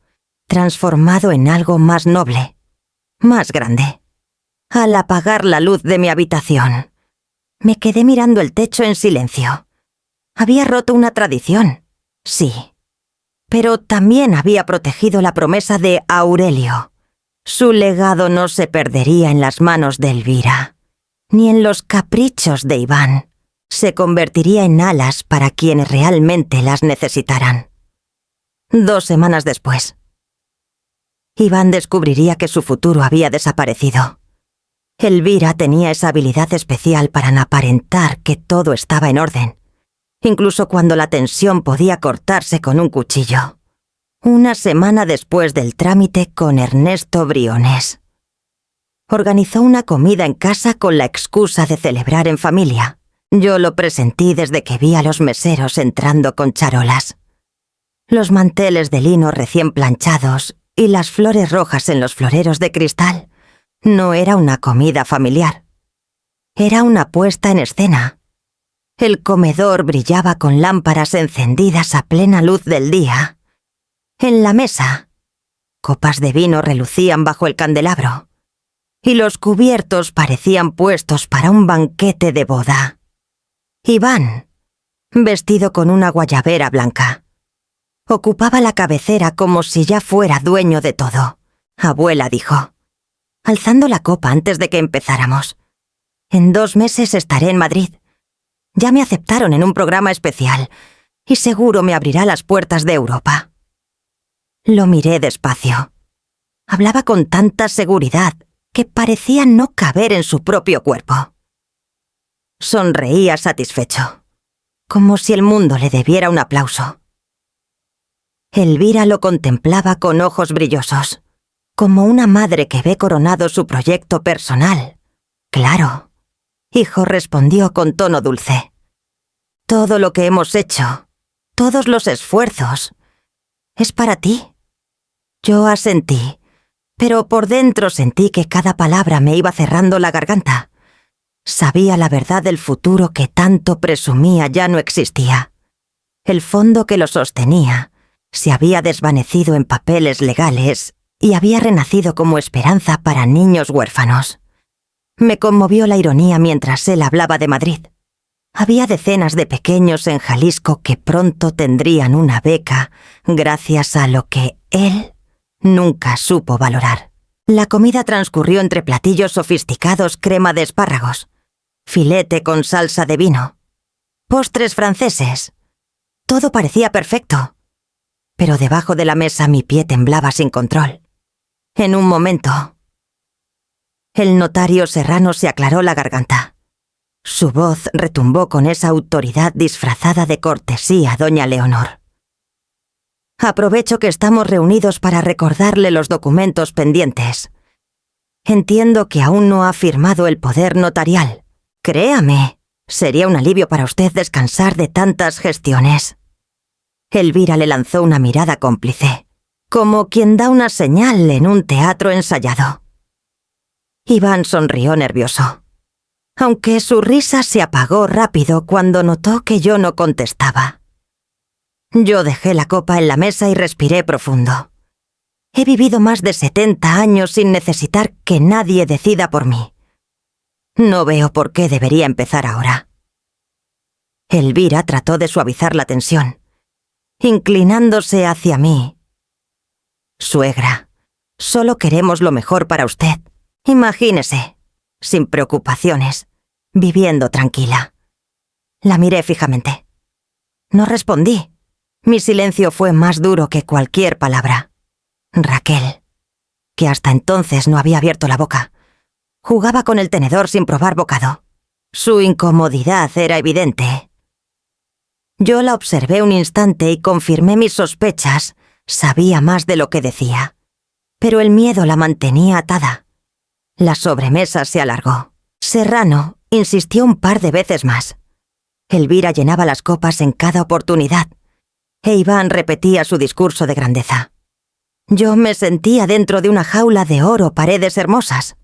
transformado en algo más noble, más grande. Al apagar la luz de mi habitación, me quedé mirando el techo en silencio. Había roto una tradición, sí, pero también había protegido la promesa de Aurelio. Su legado no se perdería en las manos de Elvira, ni en los caprichos de Iván. Se convertiría en alas para quienes realmente las necesitaran. 2 semanas después, Iván descubriría que su futuro había desaparecido. Elvira tenía esa habilidad especial para aparentar que todo estaba en orden, incluso cuando la tensión podía cortarse con un cuchillo. 1 semana después del trámite con Ernesto Briones, organizó una comida en casa con la excusa de celebrar en familia. Yo lo presentí desde que vi a los meseros entrando con charolas. Los manteles de lino recién planchados y las flores rojas en los floreros de cristal. No era una comida familiar. Era una puesta en escena. El comedor brillaba con lámparas encendidas a plena luz del día. En la mesa, copas de vino relucían bajo el candelabro, y los cubiertos parecían puestos para un banquete de boda. Iván, vestido con una guayabera blanca, ocupaba la cabecera como si ya fuera dueño de todo. «Abuela», dijo, alzando la copa antes de que empezáramos, «en 2 meses estaré en Madrid. Ya me aceptaron en un programa especial y seguro me abrirá las puertas de Europa». Lo miré despacio. Hablaba con tanta seguridad que parecía no caber en su propio cuerpo. Sonreía satisfecho, como si el mundo le debiera un aplauso. Elvira lo contemplaba con ojos brillosos, como una madre que ve coronado su proyecto personal. «Claro», hijo, respondió con tono dulce. «Todo lo que hemos hecho, todos los esfuerzos, es para ti». Yo asentí, pero por dentro sentí que cada palabra me iba cerrando la garganta. Sabía la verdad del futuro que tanto presumía ya no existía. El fondo que lo sostenía se había desvanecido en papeles legales y había renacido como esperanza para niños huérfanos. Me conmovió la ironía mientras él hablaba de Madrid. Había decenas de pequeños en Jalisco que pronto tendrían una beca gracias a lo que él nunca supo valorar. La comida transcurrió entre platillos sofisticados, crema de espárragos, filete con salsa de vino, postres franceses. Todo parecía perfecto, pero debajo de la mesa mi pie temblaba sin control. En un momento, el notario Serrano se aclaró la garganta. Su voz retumbó con esa autoridad disfrazada de cortesía, doña Leonor. «Aprovecho que estamos reunidos para recordarle los documentos pendientes. Entiendo que aún no ha firmado el poder notarial. Créame, sería un alivio para usted descansar de tantas gestiones». Elvira le lanzó una mirada cómplice, como quien da una señal en un teatro ensayado. Iván sonrió nervioso, aunque su risa se apagó rápido cuando notó que yo no contestaba. Yo dejé la copa en la mesa y respiré profundo. He vivido más de 70 años sin necesitar que nadie decida por mí. No veo por qué debería empezar ahora. Elvira trató de suavizar la tensión, inclinándose hacia mí. «Suegra, solo queremos lo mejor para usted. Imagínese, sin preocupaciones, viviendo tranquila». La miré fijamente. No respondí. Mi silencio fue más duro que cualquier palabra. Raquel, que hasta entonces no había abierto la boca, jugaba con el tenedor sin probar bocado. Su incomodidad era evidente. Yo la observé un instante y confirmé mis sospechas. Sabía más de lo que decía, pero el miedo la mantenía atada. La sobremesa se alargó. Serrano insistió un par de veces más. Elvira llenaba las copas en cada oportunidad, e Iván repetía su discurso de grandeza. Yo me sentía dentro de una jaula de oro, paredes hermosas,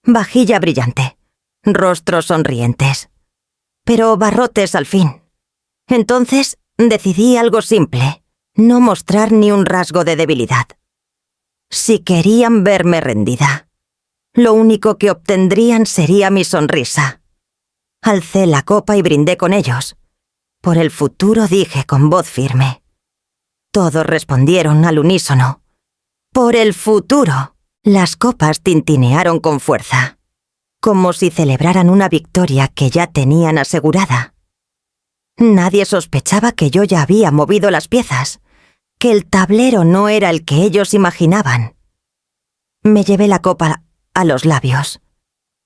vajilla brillante, rostros sonrientes, pero barrotes al fin. Entonces decidí algo simple: no mostrar ni un rasgo de debilidad. Si querían verme rendida, lo único que obtendrían sería mi sonrisa. Alcé la copa y brindé con ellos. Por el futuro, dije con voz firme. Todos respondieron al unísono. Por el futuro. Las copas tintinearon con fuerza, como si celebraran una victoria que ya tenían asegurada. Nadie sospechaba que yo ya había movido las piezas, que el tablero no era el que ellos imaginaban. Me llevé la copa a los labios.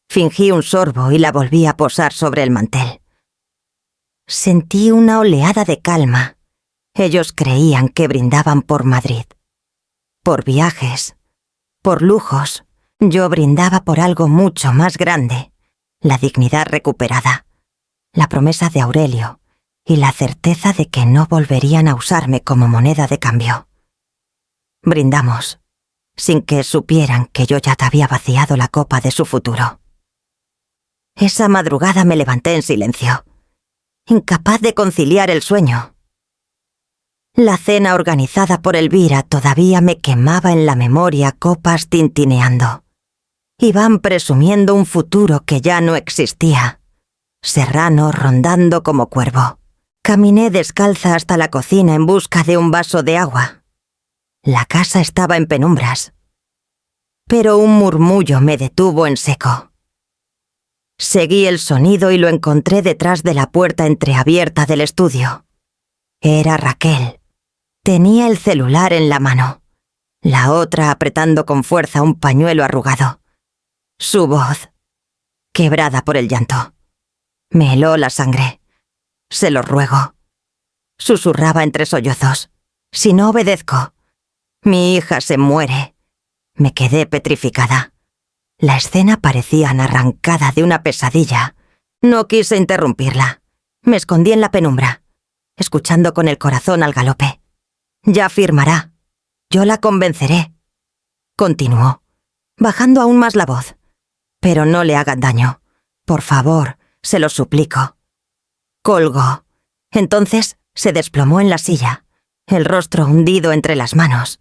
Fingí un sorbo y la volví a posar sobre el mantel. Sentí una oleada de calma. Ellos creían que brindaban por Madrid, por viajes, por lujos. Yo brindaba por algo mucho más grande: la dignidad recuperada, la promesa de Aurelio y la certeza de que no volverían a usarme como moneda de cambio. Brindamos, sin que supieran que yo ya había vaciado la copa de su futuro. Esa madrugada me levanté en silencio, incapaz de conciliar el sueño. La cena organizada por Elvira todavía me quemaba en la memoria, copas tintineando. Iván presumiendo un futuro que ya no existía. Serrano rondando como cuervo. Caminé descalza hasta la cocina en busca de un vaso de agua. La casa estaba en penumbras, pero un murmullo me detuvo en seco. Seguí el sonido y lo encontré detrás de la puerta entreabierta del estudio. Era Raquel. Tenía el celular en la mano, la otra apretando con fuerza un pañuelo arrugado. Su voz, quebrada por el llanto, me heló la sangre. «Se lo ruego», susurraba entre sollozos. Si no obedezco, mi hija se muere. Me quedé petrificada. La escena parecía arrancada de una pesadilla. No quise interrumpirla. Me escondí en la penumbra, escuchando con el corazón al galope. Ya firmará. Yo la convenceré. Continuó, bajando aún más la voz. Pero no le hagan daño. Por favor, se lo suplico. Colgó. Entonces se desplomó en la silla, el rostro hundido entre las manos.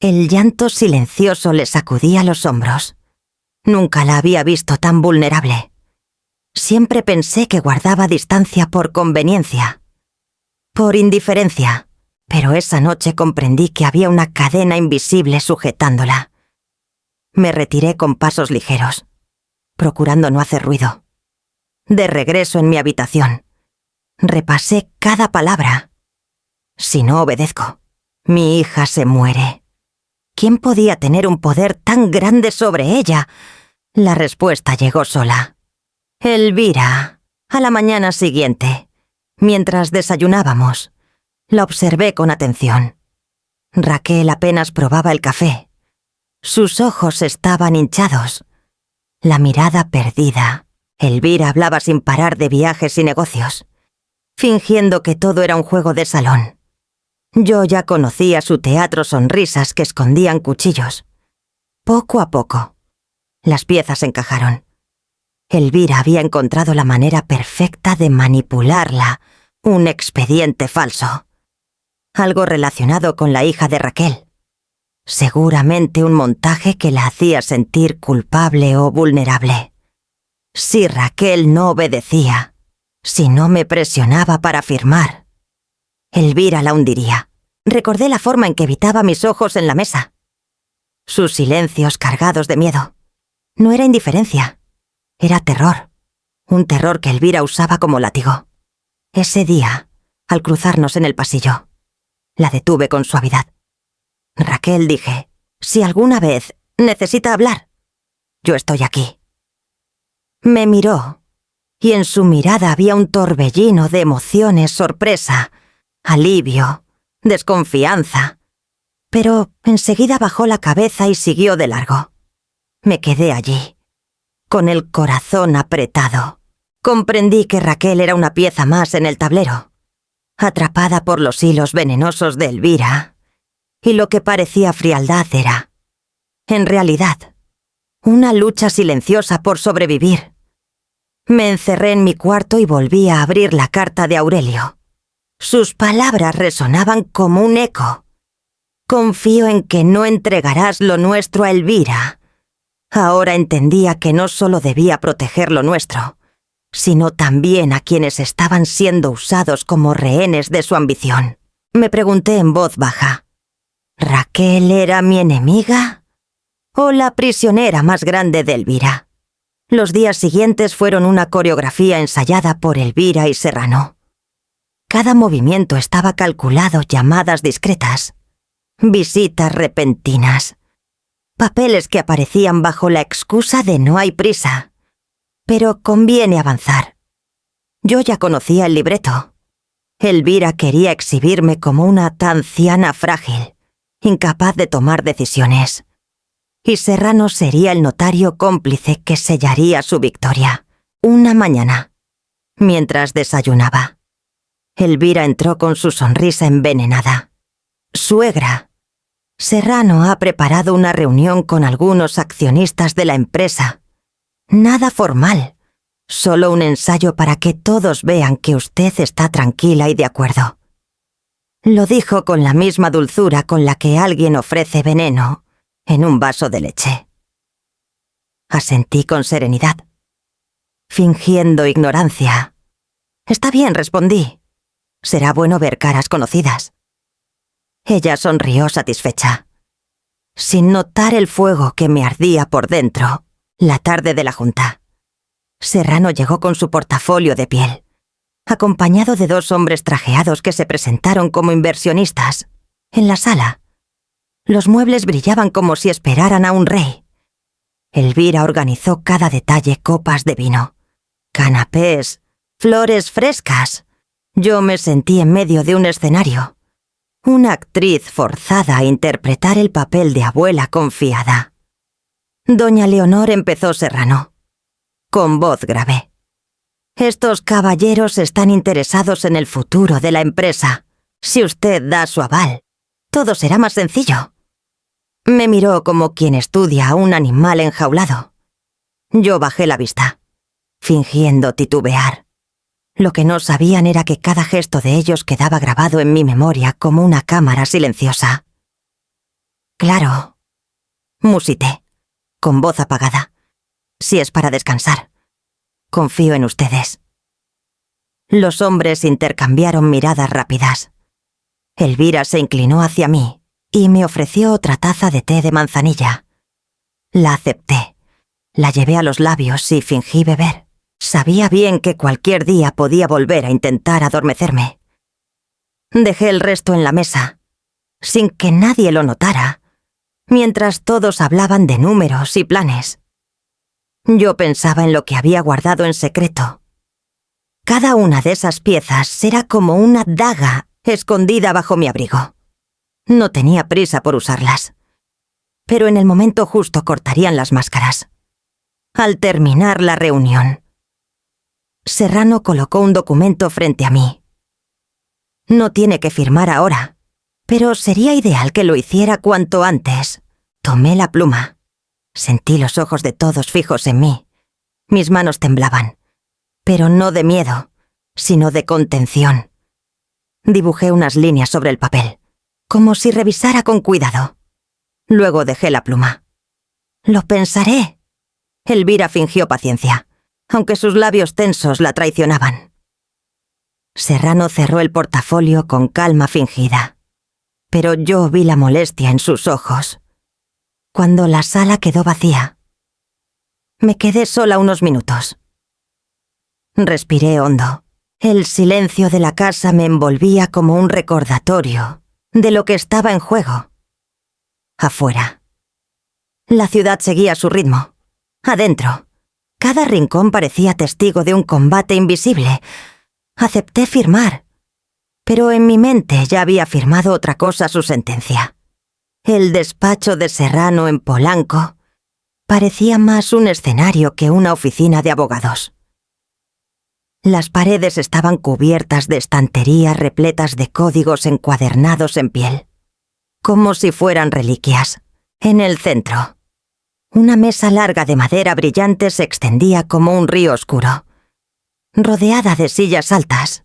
El llanto silencioso le sacudía los hombros. Nunca la había visto tan vulnerable. Siempre pensé que guardaba distancia por conveniencia, por indiferencia, pero esa noche comprendí que había una cadena invisible sujetándola. Me retiré con pasos ligeros, procurando no hacer ruido. De regreso en mi habitación, repasé cada palabra. Si no obedezco, mi hija se muere. ¿Quién podía tener un poder tan grande sobre ella? La respuesta llegó sola. Elvira, a la mañana siguiente, mientras desayunábamos, la observé con atención. Raquel apenas probaba el café. Sus ojos estaban hinchados, la mirada perdida. Elvira hablaba sin parar de viajes y negocios, fingiendo que todo era un juego de salón. Yo ya conocía su teatro sonrisas que escondían cuchillos. Poco a poco, las piezas encajaron. Elvira había encontrado la manera perfecta de manipularla, un expediente falso. Algo relacionado con la hija de Raquel. Seguramente un montaje que la hacía sentir culpable o vulnerable. Si Raquel no obedecía, si no me presionaba para firmar, Elvira la hundiría. Recordé la forma en que evitaba mis ojos en la mesa. Sus silencios cargados de miedo. No era indiferencia, era terror. Un terror que Elvira usaba como látigo. Ese día, al cruzarnos en el pasillo, la detuve con suavidad. Raquel, dije, si alguna vez necesita hablar, yo estoy aquí. Me miró, y en su mirada había un torbellino de emociones, sorpresa, alivio, desconfianza. Pero enseguida bajó la cabeza y siguió de largo. Me quedé allí, con el corazón apretado. Comprendí que Raquel era una pieza más en el tablero, atrapada por los hilos venenosos de Elvira, y lo que parecía frialdad era, en realidad, una lucha silenciosa por sobrevivir. Me encerré en mi cuarto y volví a abrir la carta de Aurelio. Sus palabras resonaban como un eco. Confío en que no entregarás lo nuestro a Elvira. Ahora entendía que no solo debía proteger lo nuestro, sino también a quienes estaban siendo usados como rehenes de su ambición. Me pregunté en voz baja, ¿Raquel era mi enemiga o la prisionera más grande de Elvira? Los días siguientes fueron una coreografía ensayada por Elvira y Serrano. Cada movimiento estaba calculado, llamadas discretas, visitas repentinas, papeles que aparecían bajo la excusa de no hay prisa, pero conviene avanzar. Yo ya conocía el libreto. Elvira quería exhibirme como una anciana frágil, incapaz de tomar decisiones. Y Serrano sería el notario cómplice que sellaría su victoria. Una mañana, mientras desayunaba, Elvira entró con su sonrisa envenenada. Suegra, Serrano ha preparado una reunión con algunos accionistas de la empresa. Nada formal, solo un ensayo para que todos vean que usted está tranquila y de acuerdo. Lo dijo con la misma dulzura con la que alguien ofrece veneno en un vaso de leche. Asentí con serenidad, fingiendo ignorancia. Está bien, respondí. Será bueno ver caras conocidas. Ella sonrió satisfecha. Sin notar el fuego que me ardía por dentro, la tarde de la junta, Serrano llegó con su portafolio de piel, acompañado de dos hombres trajeados que se presentaron como inversionistas. En la sala, los muebles brillaban como si esperaran a un rey. Elvira organizó cada detalle: copas de vino, canapés, flores frescas. Yo me sentí en medio de un escenario, Una actriz forzada a interpretar el papel de abuela confiada. Doña Leonor empezó Serrano, con voz grave. Estos caballeros están interesados en el futuro de la empresa. Si usted da su aval, todo será más sencillo. Me miró como quien estudia a un animal enjaulado. Yo bajé la vista, fingiendo titubear. Lo que no sabían era que cada gesto de ellos quedaba grabado en mi memoria como una cámara silenciosa. Claro, musité, con voz apagada. Si es para descansar. Confío en ustedes. Los hombres intercambiaron miradas rápidas. Elvira se inclinó hacia mí y me ofreció otra taza de té de manzanilla. La acepté, la llevé a los labios y fingí beber. Sabía bien que cualquier día podía volver a intentar adormecerme. Dejé el resto en la mesa, sin que nadie lo notara, mientras todos hablaban de números y planes. Yo pensaba en lo que había guardado en secreto. Cada una de esas piezas era como una daga escondida bajo mi abrigo. No tenía prisa por usarlas, pero en el momento justo cortarían las máscaras. Al terminar la reunión, Serrano colocó un documento frente a mí. No tiene que firmar ahora, pero sería ideal que lo hiciera cuanto antes. Tomé la pluma. Sentí los ojos de todos fijos en mí. Mis manos temblaban, pero no de miedo, sino de contención. Dibujé unas líneas sobre el papel, como si revisara con cuidado. Luego dejé la pluma. Lo pensaré. Elvira fingió paciencia, aunque sus labios tensos la traicionaban. Serrano cerró el portafolio con calma fingida, pero yo vi la molestia en sus ojos. Cuando la sala quedó vacía, me quedé sola unos minutos. Respiré hondo. El silencio de la casa me envolvía como un recordatorio de lo que estaba en juego. Afuera, la ciudad seguía su ritmo. Adentro, cada rincón parecía testigo de un combate invisible. Acepté firmar, pero en mi mente ya había firmado otra cosa su sentencia. El despacho de Serrano en Polanco parecía más un escenario que una oficina de abogados. Las paredes estaban cubiertas de estanterías repletas de códigos encuadernados en piel, como si fueran reliquias. En el centro, una mesa larga de madera brillante se extendía como un río oscuro, rodeada de sillas altas.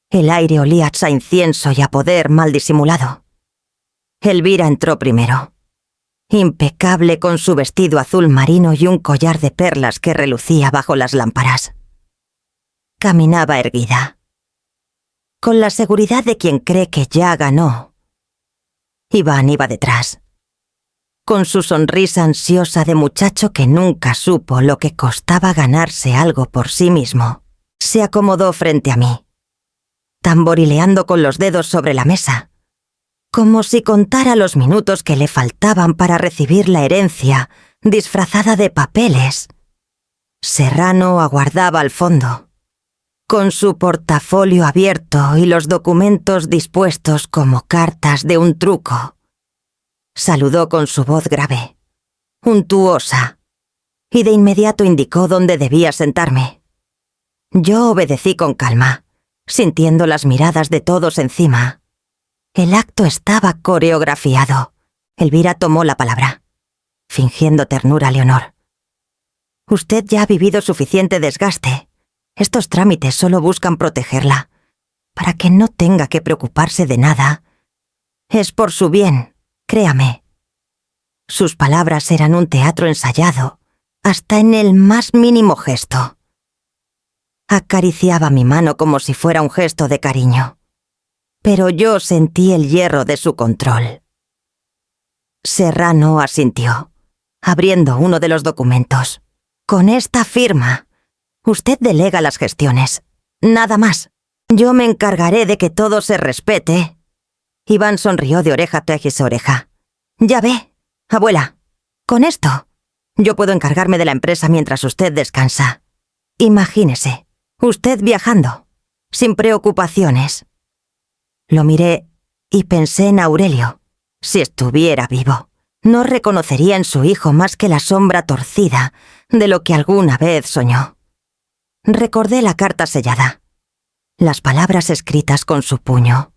El aire olía a incienso y a poder mal disimulado. Elvira entró primero, impecable con su vestido azul marino y un collar de perlas que relucía bajo las lámparas. Caminaba erguida, con la seguridad de quien cree que ya ganó. Iván iba detrás, con su sonrisa ansiosa de muchacho que nunca supo lo que costaba ganarse algo por sí mismo. Se acomodó frente a mí, tamborileando con los dedos sobre la mesa, como si contara los minutos que le faltaban para recibir la herencia disfrazada de papeles. Serrano aguardaba al fondo, con su portafolio abierto y los documentos dispuestos como cartas de un truco. Saludó con su voz grave, untuosa, y de inmediato indicó dónde debía sentarme. Yo obedecí con calma, sintiendo las miradas de todos encima. El acto estaba coreografiado. Elvira tomó la palabra, fingiendo ternura a Leonor. Usted ya ha vivido suficiente desgaste. Estos trámites solo buscan protegerla, para que no tenga que preocuparse de nada. Es por su bien, créame. Sus palabras eran un teatro ensayado, hasta en el más mínimo gesto. Acariciaba mi mano como si fuera un gesto de cariño, pero yo sentí el hierro de su control. Serrano asintió, abriendo uno de los documentos. Con esta firma, usted delega las gestiones. Nada más. Yo me encargaré de que todo se respete. Iván sonrió de oreja tras oreja. Ya ve, abuela, con esto, yo puedo encargarme de la empresa mientras usted descansa. Imagínese, usted viajando, sin preocupaciones. Lo miré y pensé en Aurelio. Si estuviera vivo, no reconocería en su hijo más que la sombra torcida de lo que alguna vez soñó. Recordé la carta sellada, las palabras escritas con su puño.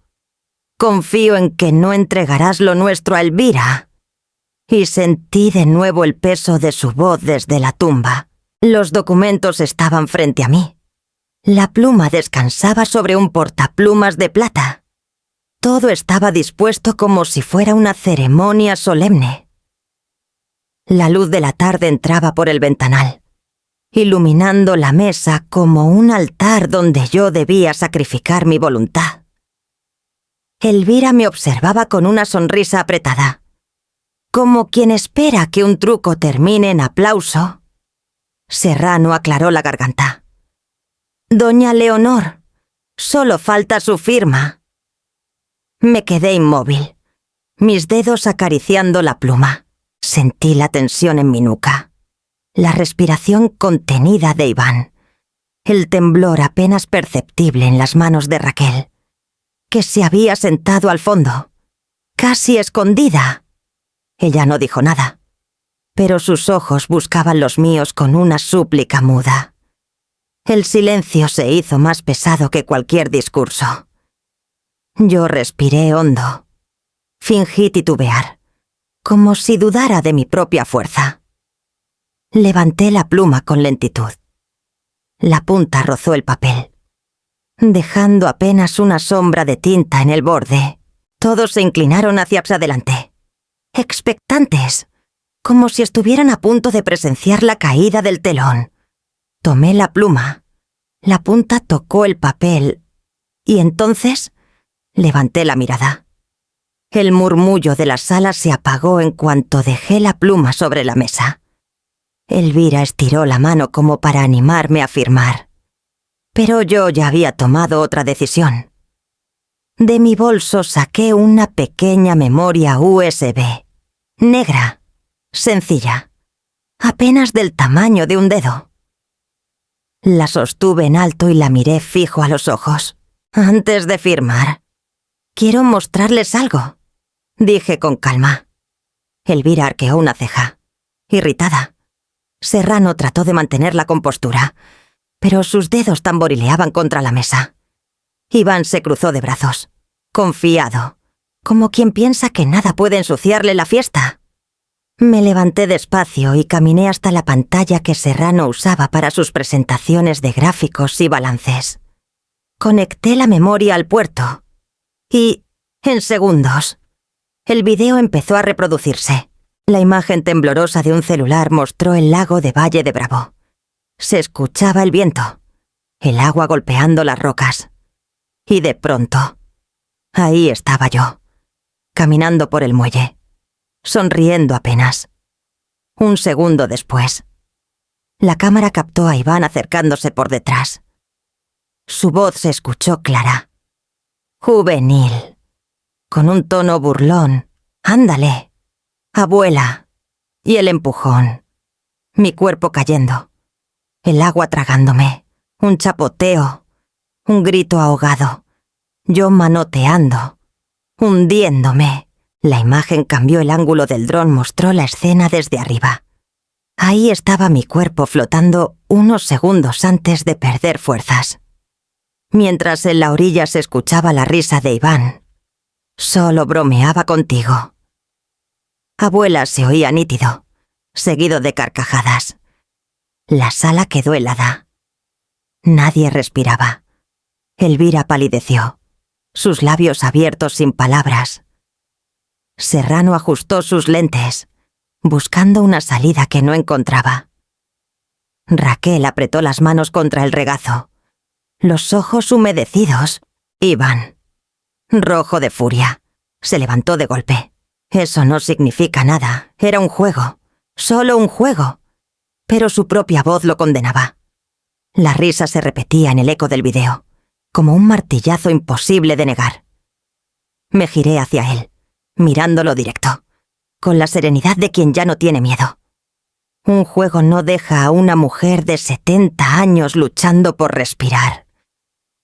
«Confío en que no entregarás lo nuestro a Elvira». Y sentí de nuevo el peso de su voz desde la tumba. Los documentos estaban frente a mí. La pluma descansaba sobre un portaplumas de plata. Todo estaba dispuesto como si fuera una ceremonia solemne. La luz de la tarde entraba por el ventanal, iluminando la mesa como un altar donde yo debía sacrificar mi voluntad. Elvira me observaba con una sonrisa apretada, como quien espera que un truco termine en aplauso. Serrano aclaró la garganta. «Doña Leonor, solo falta su firma». Me quedé inmóvil, mis dedos acariciando la pluma. Sentí la tensión en mi nuca, la respiración contenida de Iván, el temblor apenas perceptible en las manos de Raquel, que se había sentado al fondo, casi escondida. Ella no dijo nada, pero sus ojos buscaban los míos con una súplica muda. El silencio se hizo más pesado que cualquier discurso. Yo respiré hondo. Fingí titubear, como si dudara de mi propia fuerza. Levanté la pluma con lentitud. La punta rozó el papel, dejando apenas una sombra de tinta en el borde. Todos se inclinaron hacia adelante, expectantes, como si estuvieran a punto de presenciar la caída del telón. Tomé la pluma, la punta tocó el papel, y entonces levanté la mirada. El murmullo de la sala se apagó en cuanto dejé la pluma sobre la mesa. Elvira estiró la mano como para animarme a firmar, pero yo ya había tomado otra decisión. De mi bolso saqué una pequeña memoria USB, negra, sencilla, apenas del tamaño de un dedo. La sostuve en alto y la miré fijo a los ojos. «Antes de firmar, quiero mostrarles algo», dije con calma. Elvira arqueó una ceja, irritada. Serrano trató de mantener la compostura, pero sus dedos tamborileaban contra la mesa. Iván se cruzó de brazos, confiado, como quien piensa que nada puede ensuciarle la fiesta. Me levanté despacio y caminé hasta la pantalla que Serrano usaba para sus presentaciones de gráficos y balances. Conecté la memoria al puerto y, en segundos, el video empezó a reproducirse. La imagen temblorosa de un celular mostró el lago de Valle de Bravo. Se escuchaba el viento, el agua golpeando las rocas. Y de pronto, ahí estaba yo, caminando por el muelle, sonriendo apenas. Un segundo después, la cámara captó a Iván acercándose por detrás. Su voz se escuchó clara, juvenil, con un tono burlón. «Ándale, abuela», y el empujón. Mi cuerpo cayendo, el agua tragándome, un chapoteo, un grito ahogado, yo manoteando, hundiéndome. La imagen cambió, el ángulo del dron mostró la escena desde arriba. Ahí estaba mi cuerpo flotando unos segundos antes de perder fuerzas. Mientras en la orilla se escuchaba la risa de Iván. «Solo bromeaba contigo». Abuela se oía nítido, seguido de carcajadas. La sala quedó helada. Nadie respiraba. Elvira palideció, sus labios abiertos sin palabras. Serrano ajustó sus lentes, buscando una salida que no encontraba. Raquel apretó las manos contra el regazo, los ojos humedecidos. Iván, rojo de furia, se levantó de golpe. Eso no significa nada, era un juego, solo un juego, pero su propia voz lo condenaba. La risa se repetía en el eco del video, como un martillazo imposible de negar. Me giré hacia él, mirándolo directo, con la serenidad de quien ya no tiene miedo. Un juego no deja a una mujer de 70 años luchando por respirar.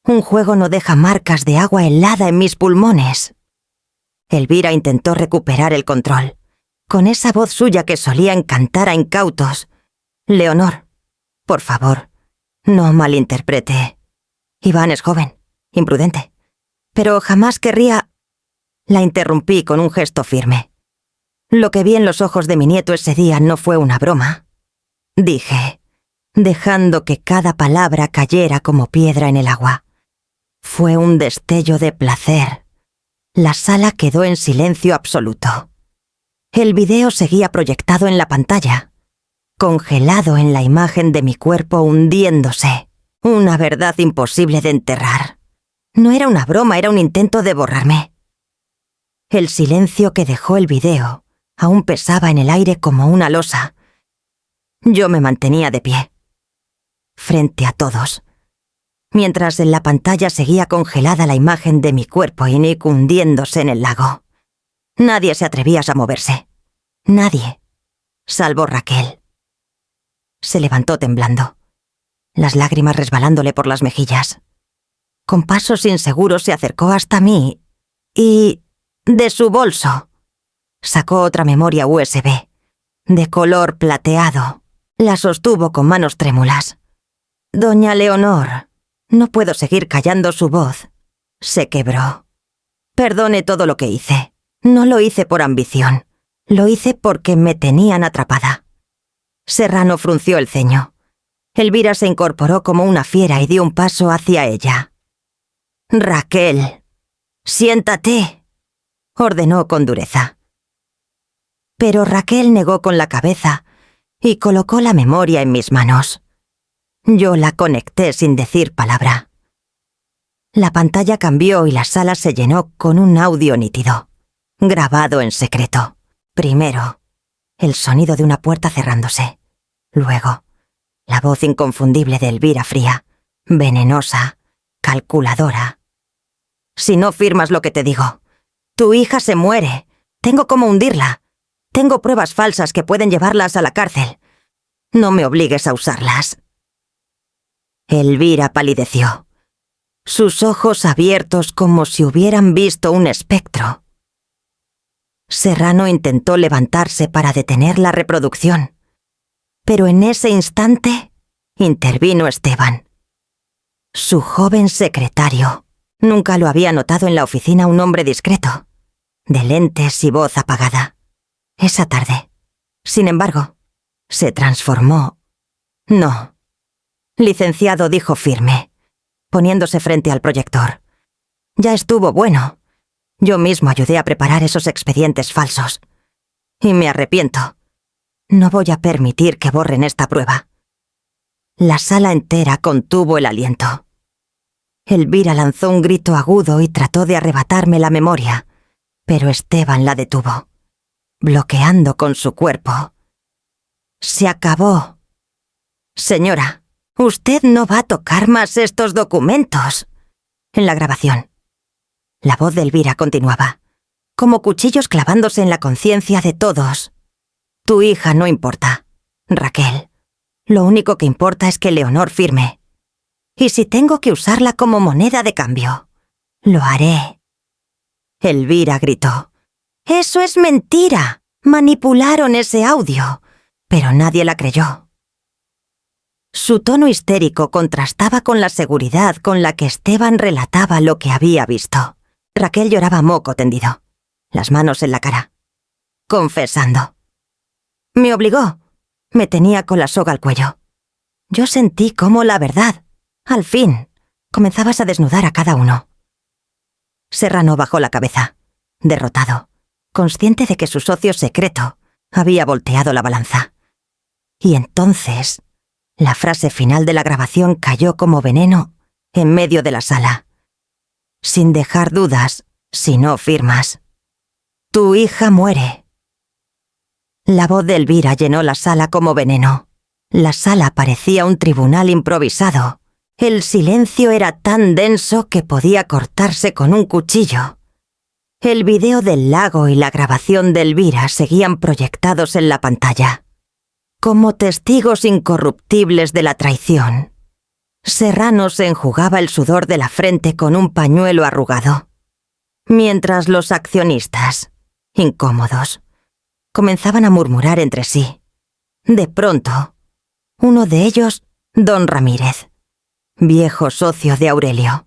Un juego no deja marcas de agua helada en mis pulmones. Elvira intentó recuperar el control, con esa voz suya que solía encantar a incautos. «Leonor, por favor, no malinterprete. Iván es joven, imprudente, pero jamás querría...» La interrumpí con un gesto firme. Lo que vi en los ojos de mi nieto ese día no fue una broma, dije, dejando que cada palabra cayera como piedra en el agua. Fue un destello de placer. La sala quedó en silencio absoluto. El video seguía proyectado en la pantalla, congelado en la imagen de mi cuerpo hundiéndose, una verdad imposible de enterrar. No era una broma, era un intento de borrarme. El silencio que dejó el video aún pesaba en el aire como una losa. Yo me mantenía de pie, frente a todos, mientras en la pantalla seguía congelada la imagen de mi cuerpo y Nick hundiéndose en el lago. Nadie se atrevía a moverse. Nadie, salvo Raquel. Se levantó temblando, las lágrimas resbalándole por las mejillas. Con pasos inseguros se acercó hasta mí y, de su bolso, sacó otra memoria USB, de color plateado. La sostuvo con manos trémulas. «Doña Leonor, no puedo seguir callando». Su voz se quebró. «Perdone todo lo que hice. No lo hice por ambición. Lo hice porque me tenían atrapada». Serrano frunció el ceño. Elvira se incorporó como una fiera y dio un paso hacia ella. «Raquel, siéntate», ordenó con dureza. Pero Raquel negó con la cabeza y colocó la memoria en mis manos. Yo la conecté sin decir palabra. La pantalla cambió y la sala se llenó con un audio nítido, grabado en secreto. Primero, el sonido de una puerta cerrándose. Luego, la voz inconfundible de Elvira, fría, venenosa, calculadora. «Si no firmas lo que te digo, tu hija se muere. Tengo cómo hundirla. Tengo pruebas falsas que pueden llevarlas a la cárcel. No me obligues a usarlas». Elvira palideció, sus ojos abiertos como si hubieran visto un espectro. Serrano intentó levantarse para detener la reproducción, pero en ese instante intervino Esteban, su joven secretario. Nunca lo había notado en la oficina, un hombre discreto, de lentes y voz apagada. Esa tarde, sin embargo, se transformó. «No, licenciado», dijo firme, poniéndose frente al proyector. «Ya estuvo bueno. Yo mismo ayudé a preparar esos expedientes falsos. Y me arrepiento. No voy a permitir que borren esta prueba». La sala entera contuvo el aliento. Elvira lanzó un grito agudo y trató de arrebatarme la memoria, pero Esteban la detuvo, bloqueando con su cuerpo. «Se acabó. Señora, usted no va a tocar más estos documentos». En la grabación, la voz de Elvira continuaba, como cuchillos clavándose en la conciencia de todos. «Tu hija no importa, Raquel. Lo único que importa es que Leonor firme. Y si tengo que usarla como moneda de cambio, lo haré». Elvira gritó. «¡Eso es mentira! Manipularon ese audio». Pero nadie la creyó. Su tono histérico contrastaba con la seguridad con la que Esteban relataba lo que había visto. Raquel lloraba a moco tendido, las manos en la cara, confesando. «Me obligó. Me tenía con la soga al cuello. Yo sentí cómo la verdad, al fin, comenzabas a desnudar a cada uno». Serrano bajó la cabeza, derrotado, consciente de que su socio secreto había volteado la balanza. Y entonces, la frase final de la grabación cayó como veneno en medio de la sala. «Sin dejar dudas, si no firmas. Tu hija muere». La voz de Elvira llenó la sala como veneno. La sala parecía un tribunal improvisado. El silencio era tan denso que podía cortarse con un cuchillo. El video del lago y la grabación de Elvira seguían proyectados en la pantalla, como testigos incorruptibles de la traición. Serrano se enjugaba el sudor de la frente con un pañuelo arrugado. mientras los accionistas, incómodos, comenzaban a murmurar entre sí. De pronto, uno de ellos, don Ramírez, viejo socio de Aurelio,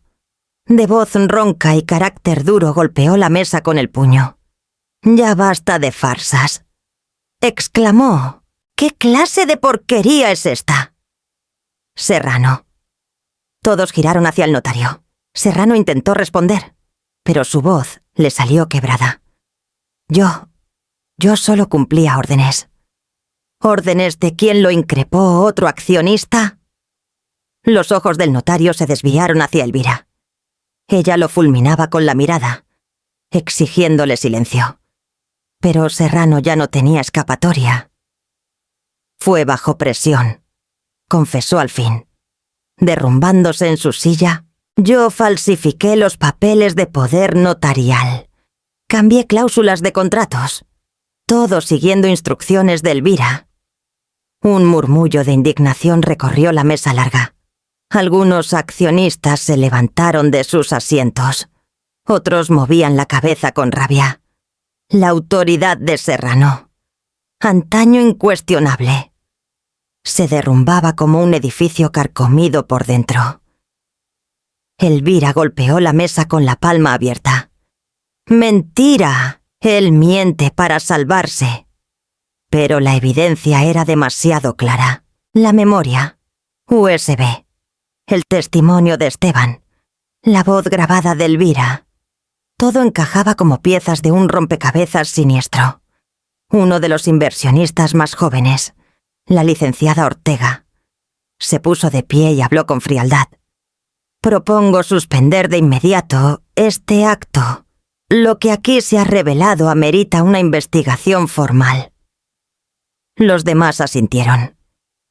de voz ronca y carácter duro, golpeó la mesa con el puño. «Ya basta de farsas», exclamó. «¿Qué clase de porquería es esta?» Serrano. Todos giraron hacia el notario. Serrano intentó responder, pero su voz le salió quebrada. Yo solo cumplía órdenes. ¿Órdenes de quién lo increpó otro accionista? Los ojos del notario se desviaron hacia Elvira. Ella lo fulminaba con la mirada, exigiéndole silencio. Pero Serrano ya no tenía escapatoria. Fue bajo presión, confesó al fin. Derrumbándose en su silla, yo falsifiqué los papeles de poder notarial. Cambié cláusulas de contratos, todo siguiendo instrucciones de Elvira. Un murmullo de indignación recorrió la mesa larga. Algunos accionistas se levantaron de sus asientos. Otros movían la cabeza con rabia. La autoridad de Serrano, antaño incuestionable, se derrumbaba como un edificio carcomido por dentro. Elvira golpeó la mesa con la palma abierta. «Mentira. Él miente para salvarse». Pero la evidencia era demasiado clara. La memoria, USB, el testimonio de Esteban, la voz grabada de Elvira. Todo encajaba como piezas de un rompecabezas siniestro. Uno de los inversionistas más jóvenes, la licenciada Ortega, se puso de pie y habló con frialdad. «Propongo suspender de inmediato este acto. Lo que aquí se ha revelado amerita una investigación formal». Los demás asintieron.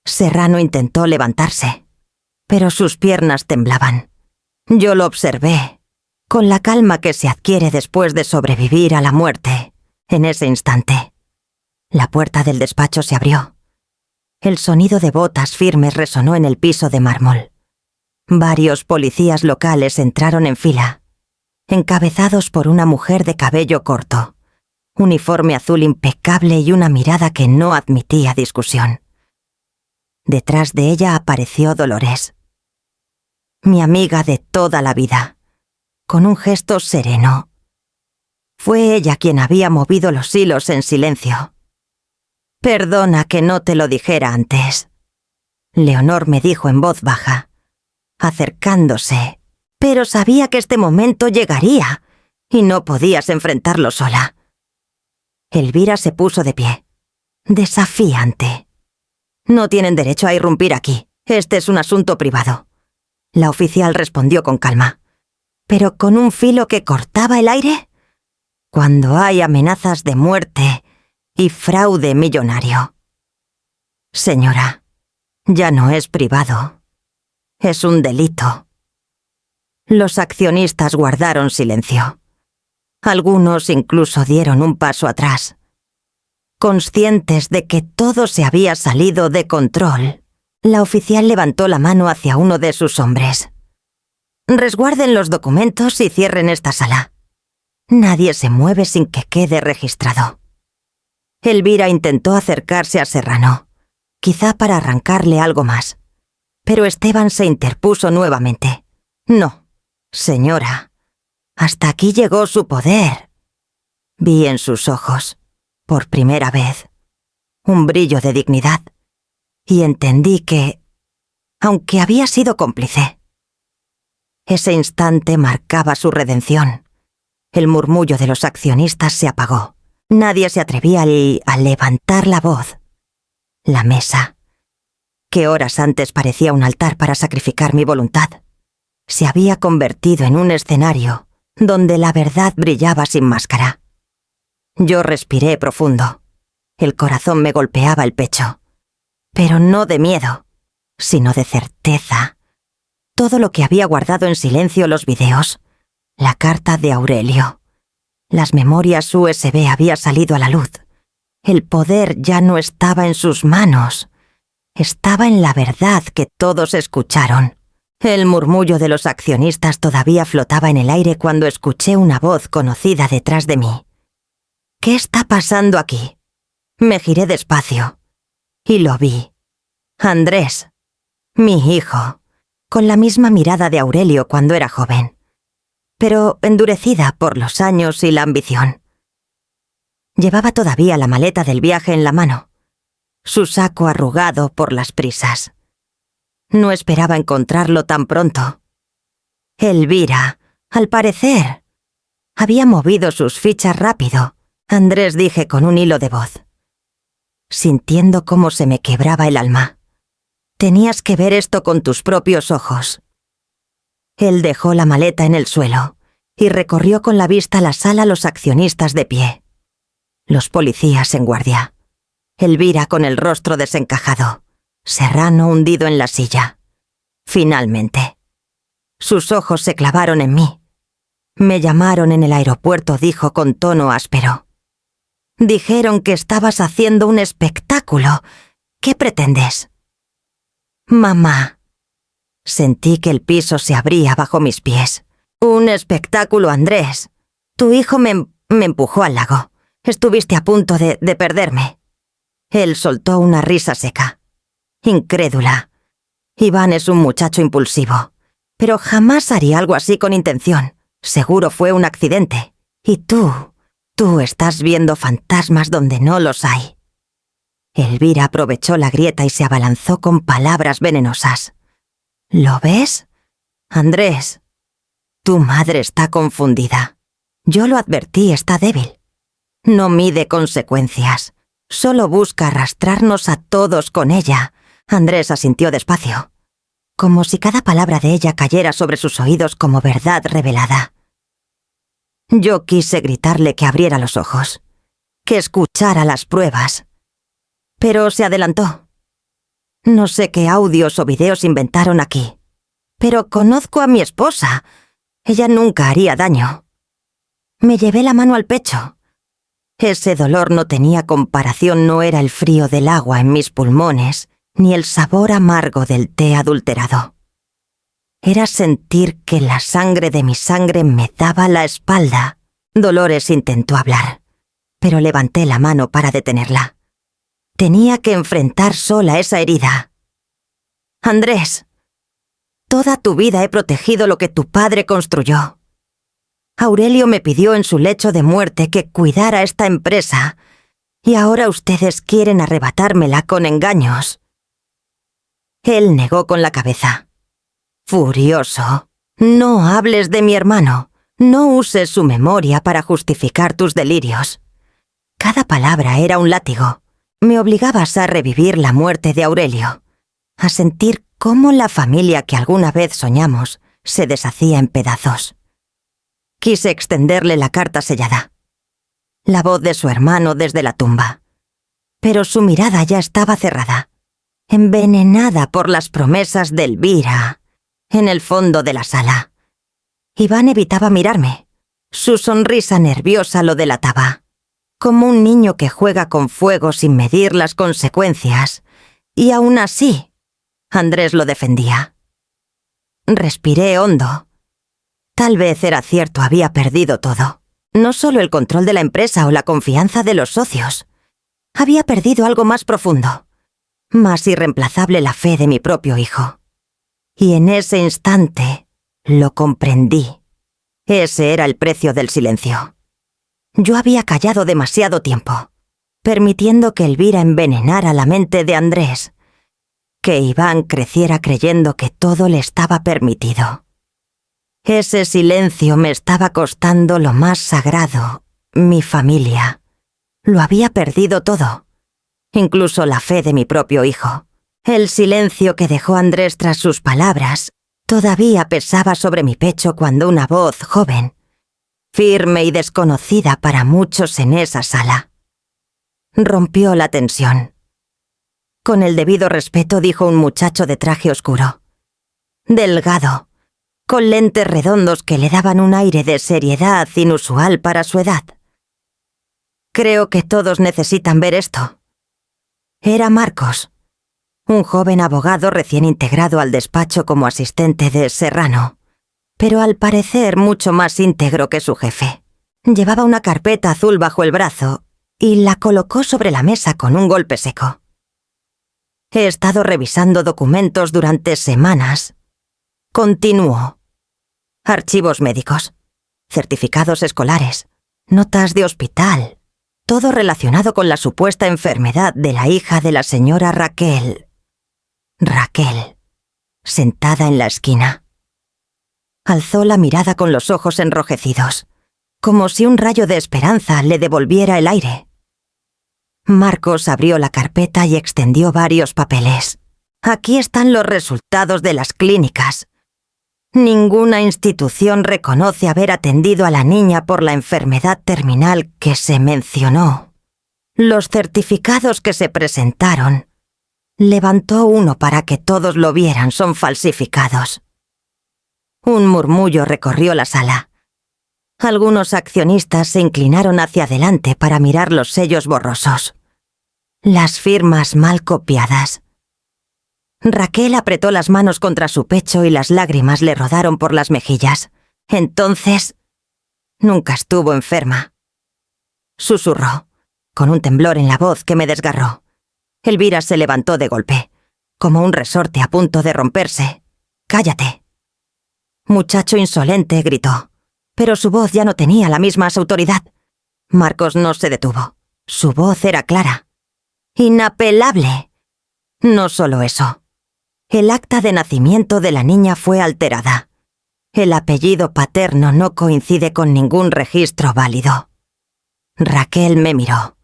Serrano intentó levantarse, pero sus piernas temblaban. Yo lo observé, con la calma que se adquiere después de sobrevivir a la muerte. En ese instante, la puerta del despacho se abrió. El sonido de botas firmes resonó en el piso de mármol. Varios policías locales entraron en fila, encabezados por una mujer de cabello corto, uniforme azul impecable y una mirada que no admitía discusión. Detrás de ella apareció Dolores, mi amiga de toda la vida, con un gesto sereno. Fue ella quien había movido los hilos en silencio. «Perdona que no te lo dijera antes», Leonor me dijo en voz baja, acercándose, «pero sabía que este momento llegaría y no podías enfrentarlo sola». Elvira se puso de pie, desafiante. «No tienen derecho a irrumpir aquí. Este es un asunto privado». La oficial respondió con calma, pero con un filo que cortaba el aire. «Cuando hay amenazas de muerte y fraude millonario». «Señora, ya no es privado. Es un delito». Los accionistas guardaron silencio. Algunos incluso dieron un paso atrás. Conscientes de que todo se había salido de control, la oficial levantó la mano hacia uno de sus hombres. «Resguarden los documentos y cierren esta sala. Nadie se mueve sin que quede registrado». Elvira intentó acercarse a Serrano, quizá para arrancarle algo más, pero Esteban se interpuso nuevamente. «No, señora, hasta aquí llegó su poder». Vi en sus ojos, por primera vez, un brillo de dignidad, y entendí que, aunque había sido cómplice, ese instante marcaba su redención. El murmullo de los accionistas se apagó. Nadie se atrevía a levantar la voz. La mesa, que horas antes parecía un altar para sacrificar mi voluntad, se había convertido en un escenario donde la verdad brillaba sin máscara. Yo respiré profundo. El corazón me golpeaba el pecho, pero no de miedo, sino de certeza. Todo lo que había guardado en silencio, los videos, la carta de Aurelio, las memorias USB, había salido a la luz. El poder ya no estaba en sus manos, estaba en la verdad que todos escucharon. El murmullo de los accionistas todavía flotaba en el aire cuando escuché una voz conocida detrás de mí. ¿Qué está pasando aquí? Me giré despacio y lo vi. Andrés, mi hijo, con la misma mirada de Aurelio cuando era joven, pero endurecida por los años y la ambición. Llevaba todavía la maleta del viaje en la mano, su saco arrugado por las prisas. No esperaba encontrarlo tan pronto. Elvira, al parecer, había movido sus fichas rápido, Andrés dije con un hilo de voz, sintiendo cómo se me quebraba el alma. Tenías que ver esto con tus propios ojos. Él dejó la maleta en el suelo y recorrió con la vista la sala los accionistas de pie. Los policías en guardia. Elvira con el rostro desencajado. Serrano hundido en la silla. Finalmente. Sus ojos se clavaron en mí. Me llamaron en el aeropuerto, dijo con tono áspero. Dijeron que estabas haciendo un espectáculo. ¿Qué pretendes? Mamá. Sentí que el piso se abría bajo mis pies. Un espectáculo, Andrés. Tu hijo me empujó al lago. Estuviste a punto de perderme. Él soltó una risa seca. Incrédula. Iván es un muchacho impulsivo, pero jamás haría algo así con intención. Seguro fue un accidente. Y tú estás viendo fantasmas donde no los hay. Elvira aprovechó la grieta y se abalanzó con palabras venenosas. ¿Lo ves? Andrés, tu madre está confundida. Yo lo advertí, está débil. No mide consecuencias. Solo busca arrastrarnos a todos con ella. Andrés asintió despacio, como si cada palabra de ella cayera sobre sus oídos como verdad revelada. Yo quise gritarle que abriera los ojos, que escuchara las pruebas, pero se adelantó. No sé qué audios o videos inventaron aquí, pero conozco a mi esposa. Ella nunca haría daño. Me llevé la mano al pecho. Ese dolor no tenía comparación, no era el frío del agua en mis pulmones, ni el sabor amargo del té adulterado. Era sentir que la sangre de mi sangre me daba la espalda. Dolores intentó hablar, pero levanté la mano para detenerla. Tenía que enfrentar sola esa herida. Andrés, toda tu vida he protegido lo que tu padre construyó. Aurelio me pidió en su lecho de muerte que cuidara esta empresa, y ahora ustedes quieren arrebatármela con engaños. Él negó con la cabeza. Furioso. No hables de mi hermano. No uses su memoria para justificar tus delirios. Cada palabra era un látigo. Me obligabas a revivir la muerte de Aurelio, a sentir cómo la familia que alguna vez soñamos se deshacía en pedazos. Quise extenderle la carta sellada. La voz de su hermano desde la tumba. Pero su mirada ya estaba cerrada, envenenada por las promesas de Elvira, en el fondo de la sala. Iván evitaba mirarme. Su sonrisa nerviosa lo delataba, como un niño que juega con fuego sin medir las consecuencias, y aún así, Andrés lo defendía. Respiré hondo. Tal vez era cierto, había perdido todo. No solo el control de la empresa o la confianza de los socios. Había perdido algo más profundo, más irreemplazable, la fe de mi propio hijo. Y en ese instante lo comprendí. Ese era el precio del silencio. Yo había callado demasiado tiempo, permitiendo que Elvira envenenara la mente de Andrés, que Iván creciera creyendo que todo le estaba permitido. Ese silencio me estaba costando lo más sagrado, mi familia. Lo había perdido todo, incluso la fe de mi propio hijo. El silencio que dejó Andrés tras sus palabras todavía pesaba sobre mi pecho cuando una voz joven, firme y desconocida para muchos en esa sala, rompió la tensión. Con el debido respeto, dijo un muchacho de traje oscuro, delgado, con lentes redondos que le daban un aire de seriedad inusual para su edad. Creo que todos necesitan ver esto. Era Marcos. un joven abogado recién integrado al despacho como asistente de Serrano, pero al parecer mucho más íntegro que su jefe. Llevaba una carpeta azul bajo el brazo y la colocó sobre la mesa con un golpe seco. He estado revisando documentos durante semanas. Continuó. Archivos médicos, certificados escolares, notas de hospital, todo relacionado con la supuesta enfermedad de la hija de la señora Raquel. Raquel, sentada en la esquina. Alzó la mirada con los ojos enrojecidos, como si un rayo de esperanza le devolviera el aire. Marcos abrió la carpeta y extendió varios papeles. Aquí están los resultados de las clínicas. Ninguna institución reconoce haber atendido a la niña por la enfermedad terminal que se mencionó. Los certificados que se presentaron, levantó uno para que todos lo vieran, son falsificados. Un murmullo recorrió la sala. Algunos accionistas se inclinaron hacia adelante para mirar los sellos borrosos. Las firmas mal copiadas. Raquel apretó las manos contra su pecho y las lágrimas le rodaron por las mejillas. Entonces, nunca estuvo enferma. Susurró, con un temblor en la voz que me desgarró. Elvira se levantó de golpe, como un resorte a punto de romperse. «¡Cállate!». «Muchacho insolente», gritó, pero su voz ya no tenía la misma autoridad. Marcos no se detuvo. Su voz era clara. «¡Inapelable!». No solo eso. El acta de nacimiento de la niña fue alterada. El apellido paterno no coincide con ningún registro válido. Raquel me miró,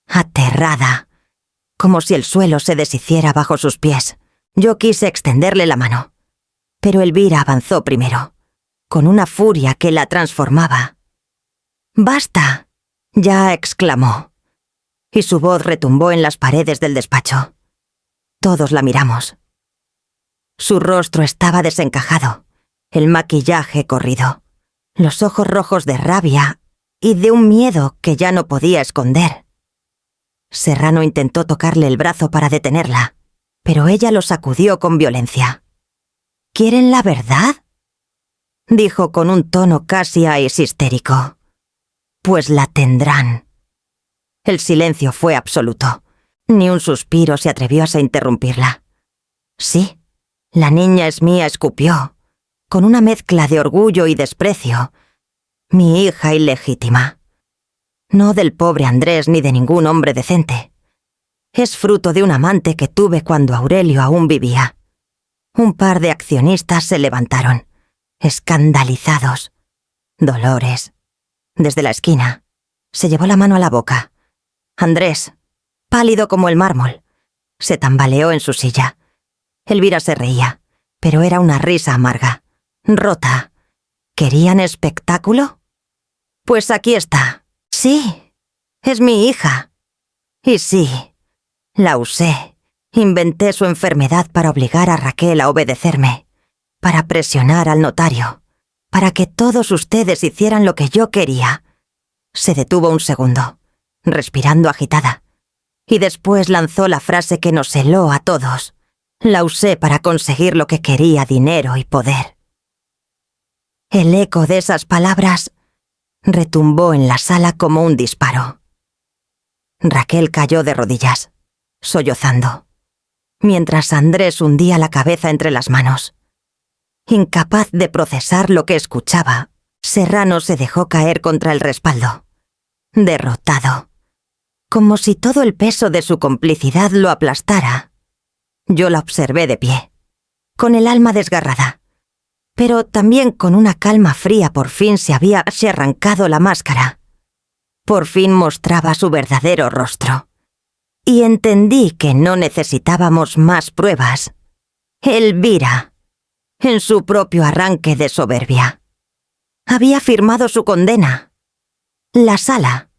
aterrada, como si el suelo se deshiciera bajo sus pies. Yo quise extenderle la mano, pero Elvira avanzó primero, con una furia que la transformaba. «¡Basta!», ya exclamó, y su voz retumbó en las paredes del despacho. Todos la miramos. Su rostro estaba desencajado, el maquillaje corrido, los ojos rojos de rabia y de un miedo que ya no podía esconder. Serrano intentó tocarle el brazo para detenerla, pero ella lo sacudió con violencia. «¿Quieren la verdad?», dijo con un tono casi histérico. «Pues la tendrán». El silencio fue absoluto. Ni un suspiro se atrevió a interrumpirla. «Sí, la niña es mía», escupió, con una mezcla de orgullo y desprecio. «Mi hija ilegítima. No del pobre Andrés ni de ningún hombre decente. Es fruto de un amante que tuve cuando Aurelio aún vivía». Un par de accionistas se levantaron, escandalizados. Dolores, desde la esquina, se llevó la mano a la boca. Andrés, pálido como el mármol, se tambaleó en su silla. Elvira se reía, pero era una risa amarga, rota. ¿Querían espectáculo? Pues aquí está. Sí, es mi hija. Y sí, la usé. Inventé su enfermedad para obligar a Raquel a obedecerme, para presionar al notario, para que todos ustedes hicieran lo que yo quería. Se detuvo un segundo, respirando agitada, y después lanzó la frase que nos heló a todos. La usé para conseguir lo que quería: dinero y poder. El eco de esas palabras retumbó en la sala como un disparo. Raquel cayó de rodillas, sollozando, mientras Andrés hundía la cabeza entre las manos. Incapaz de procesar lo que escuchaba, Serrano se dejó caer contra el respaldo, derrotado, como si todo el peso de su complicidad lo aplastara. Yo la observé de pie, con el alma desgarrada, pero también con una calma fría. Por fin se había arrancado la máscara. Por fin mostraba su verdadero rostro. Y entendí que no necesitábamos más pruebas. Elvira, en su propio arranque de soberbia, había firmado su condena. La sala,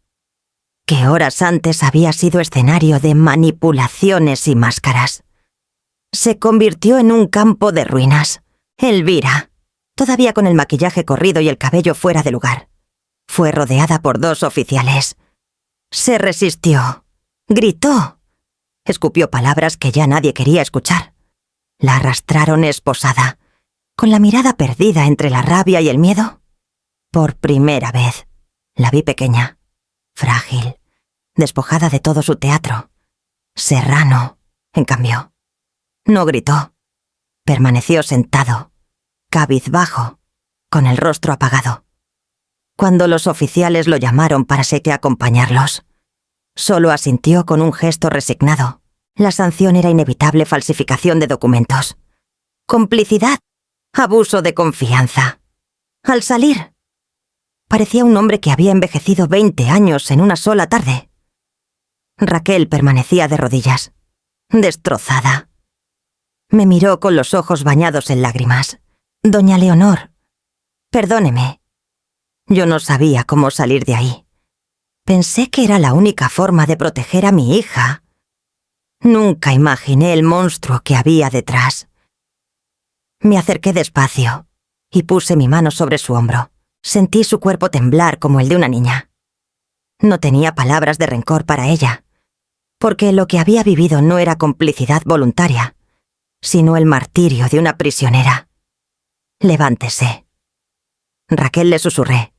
que horas antes había sido escenario de manipulaciones y máscaras, se convirtió en un campo de ruinas. Elvira, todavía con el maquillaje corrido y el cabello fuera de lugar, fue rodeada por 2 oficiales. Se resistió, gritó. Escupió palabras que ya nadie quería escuchar. La arrastraron esposada, con la mirada perdida entre la rabia y el miedo. Por primera vez, la vi pequeña, frágil, despojada de todo su teatro. Serrano, en cambio, no gritó. Permaneció sentado, cabizbajo, con el rostro apagado. Cuando los oficiales lo llamaron para acompañarlos, solo asintió con un gesto resignado. La sanción era inevitable: falsificación de documentos, complicidad, abuso de confianza. Al salir, parecía un hombre que había envejecido 20 años en una sola tarde. Raquel permanecía de rodillas, destrozada. Me miró con los ojos bañados en lágrimas. «Doña Leonor, perdóneme. Yo no sabía cómo salir de ahí. Pensé que era la única forma de proteger a mi hija. Nunca imaginé el monstruo que había detrás». Me acerqué despacio y puse mi mano sobre su hombro. Sentí su cuerpo temblar como el de una niña. No tenía palabras de rencor para ella, porque lo que había vivido no era complicidad voluntaria, sino el martirio de una prisionera. «Levántese». Raquel, le susurré.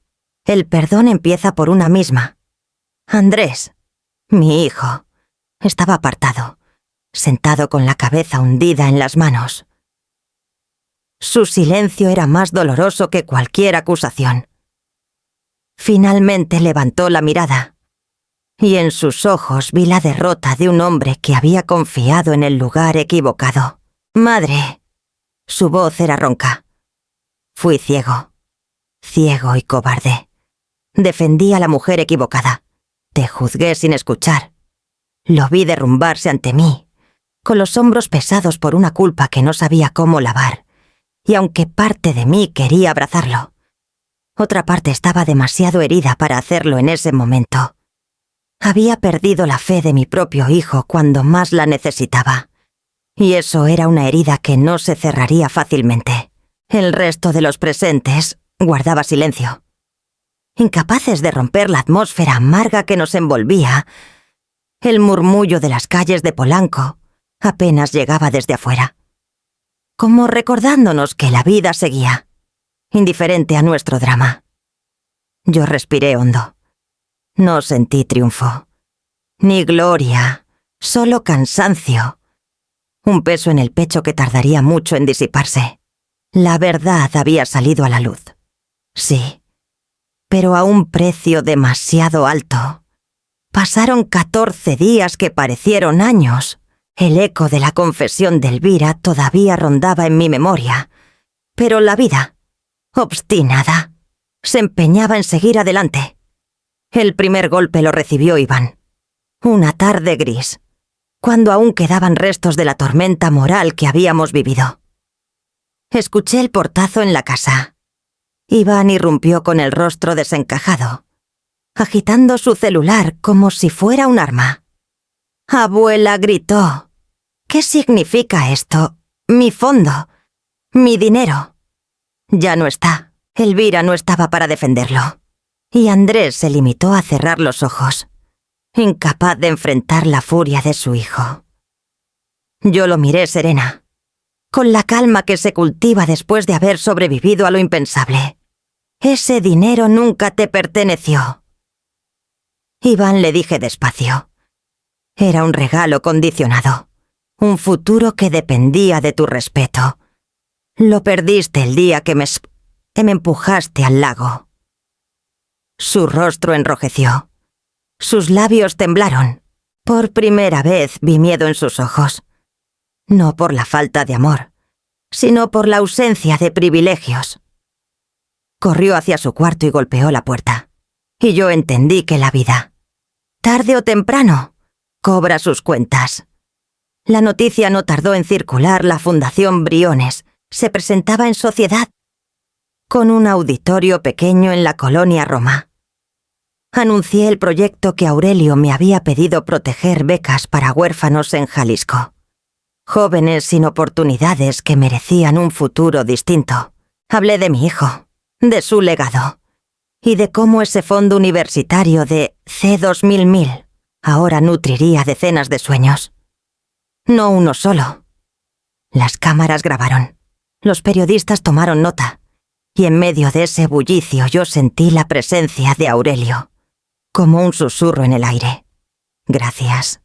«El perdón empieza por una misma». Andrés, mi hijo, estaba apartado, sentado con la cabeza hundida en las manos. Su silencio era más doloroso que cualquier acusación. Finalmente levantó la mirada, y en sus ojos vi la derrota de un hombre que había confiado en el lugar equivocado. «Madre». Su voz era ronca. Fui ciego y cobarde. Defendí a la mujer equivocada. Te juzgué sin escuchar. Lo vi derrumbarse ante mí, con los hombros pesados por una culpa que no sabía cómo lavar, y aunque parte de mí quería abrazarlo, otra parte estaba demasiado herida para hacerlo en ese momento. Había perdido la fe de mi propio hijo cuando más la necesitaba, y eso era una herida que no se cerraría fácilmente. El resto de los presentes guardaba silencio. Incapaces de romper la atmósfera amarga que nos envolvía, el murmullo de las calles de Polanco apenas llegaba desde afuera, como recordándonos que la vida seguía, indiferente a nuestro drama. Yo respiré hondo. No sentí triunfo, ni gloria, solo cansancio, un peso en el pecho que tardaría mucho en disiparse. La verdad había salido a la luz. Sí, pero a un precio demasiado alto. Pasaron 14 días que parecieron años. El eco de la confesión de Elvira todavía rondaba en mi memoria, pero la vida, obstinada, se empeñaba en seguir adelante. El primer golpe lo recibió Iván. Una tarde gris, cuando aún quedaban restos de la tormenta moral que habíamos vivido. Escuché el portazo en la casa. Iván irrumpió con el rostro desencajado, agitando su celular como si fuera un arma. «Abuela», gritó. «¿Qué significa esto? Mi fondo, mi dinero». Ya no está. Elvira no estaba para defenderlo. Y Andrés se limitó a cerrar los ojos, incapaz de enfrentar la furia de su hijo. Yo lo miré serena, con la calma que se cultiva después de haber sobrevivido a lo impensable. «Ese dinero nunca te perteneció». Iván, le dije despacio. «Era un regalo condicionado, un futuro que dependía de tu respeto. Lo perdiste el día que me empujaste al lago». Su rostro enrojeció. Sus labios temblaron. Por primera vez vi miedo en sus ojos. No por la falta de amor, sino por la ausencia de privilegios. Corrió hacia su cuarto y golpeó la puerta. Y yo entendí que la vida, tarde o temprano, cobra sus cuentas. La noticia no tardó en circular. La Fundación Briones se presentaba en sociedad, con un auditorio pequeño en la colonia Roma. Anuncié el proyecto que Aurelio me había pedido: proteger becas para huérfanos en Jalisco. Jóvenes sin oportunidades que merecían un futuro distinto. Hablé de mi hijo, de su legado, y de cómo ese fondo universitario de C2000 ahora nutriría decenas de sueños. No uno solo. Las cámaras grabaron. Los periodistas tomaron nota. Y en medio de ese bullicio yo sentí la presencia de Aurelio, como un susurro en el aire. Gracias,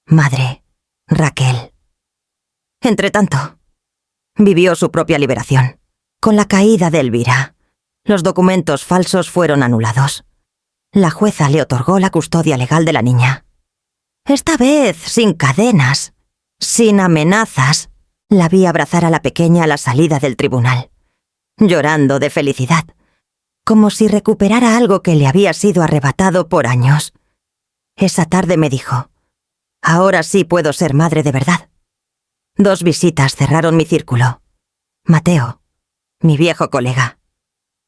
madre, Raquel. Entretanto, vivió su propia liberación. Con la caída de Elvira, los documentos falsos fueron anulados. La jueza le otorgó la custodia legal de la niña. Esta vez sin cadenas, sin amenazas, la vi abrazar a la pequeña a la salida del tribunal, llorando de felicidad, como si recuperara algo que le había sido arrebatado por años. Esa tarde me dijo: ahora sí puedo ser madre de verdad. 2 visitas cerraron mi círculo. Mateo, mi viejo colega,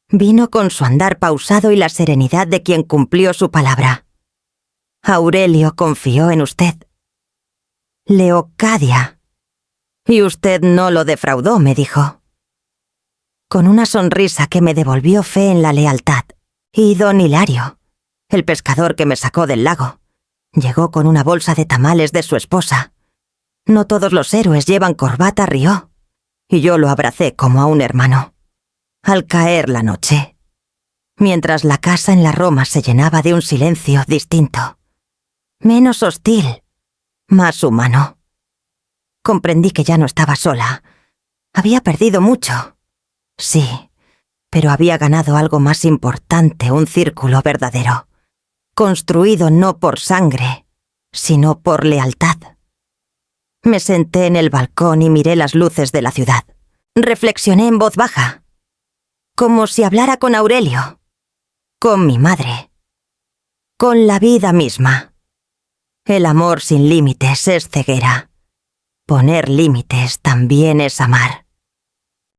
vino con su andar pausado y la serenidad de quien cumplió su palabra. Aurelio confió en usted. Leocadia. Y usted no lo defraudó, me dijo. Con una sonrisa que me devolvió fe en la lealtad. Y don Hilario, el pescador que me sacó del lago, llegó con una bolsa de tamales de su esposa. No todos los héroes llevan corbata, rió, y yo lo abracé como a un hermano. Al caer la noche, mientras la casa en la Roma se llenaba de un silencio distinto, menos hostil, más humano, comprendí que ya no estaba sola. Había perdido mucho. Sí, pero había ganado algo más importante, un círculo verdadero, construido no por sangre, sino por lealtad. Me senté en el balcón y miré las luces de la ciudad. Reflexioné en voz baja, como si hablara con Aurelio, con mi madre, con la vida misma. El amor sin límites es ceguera. Poner límites también es amar.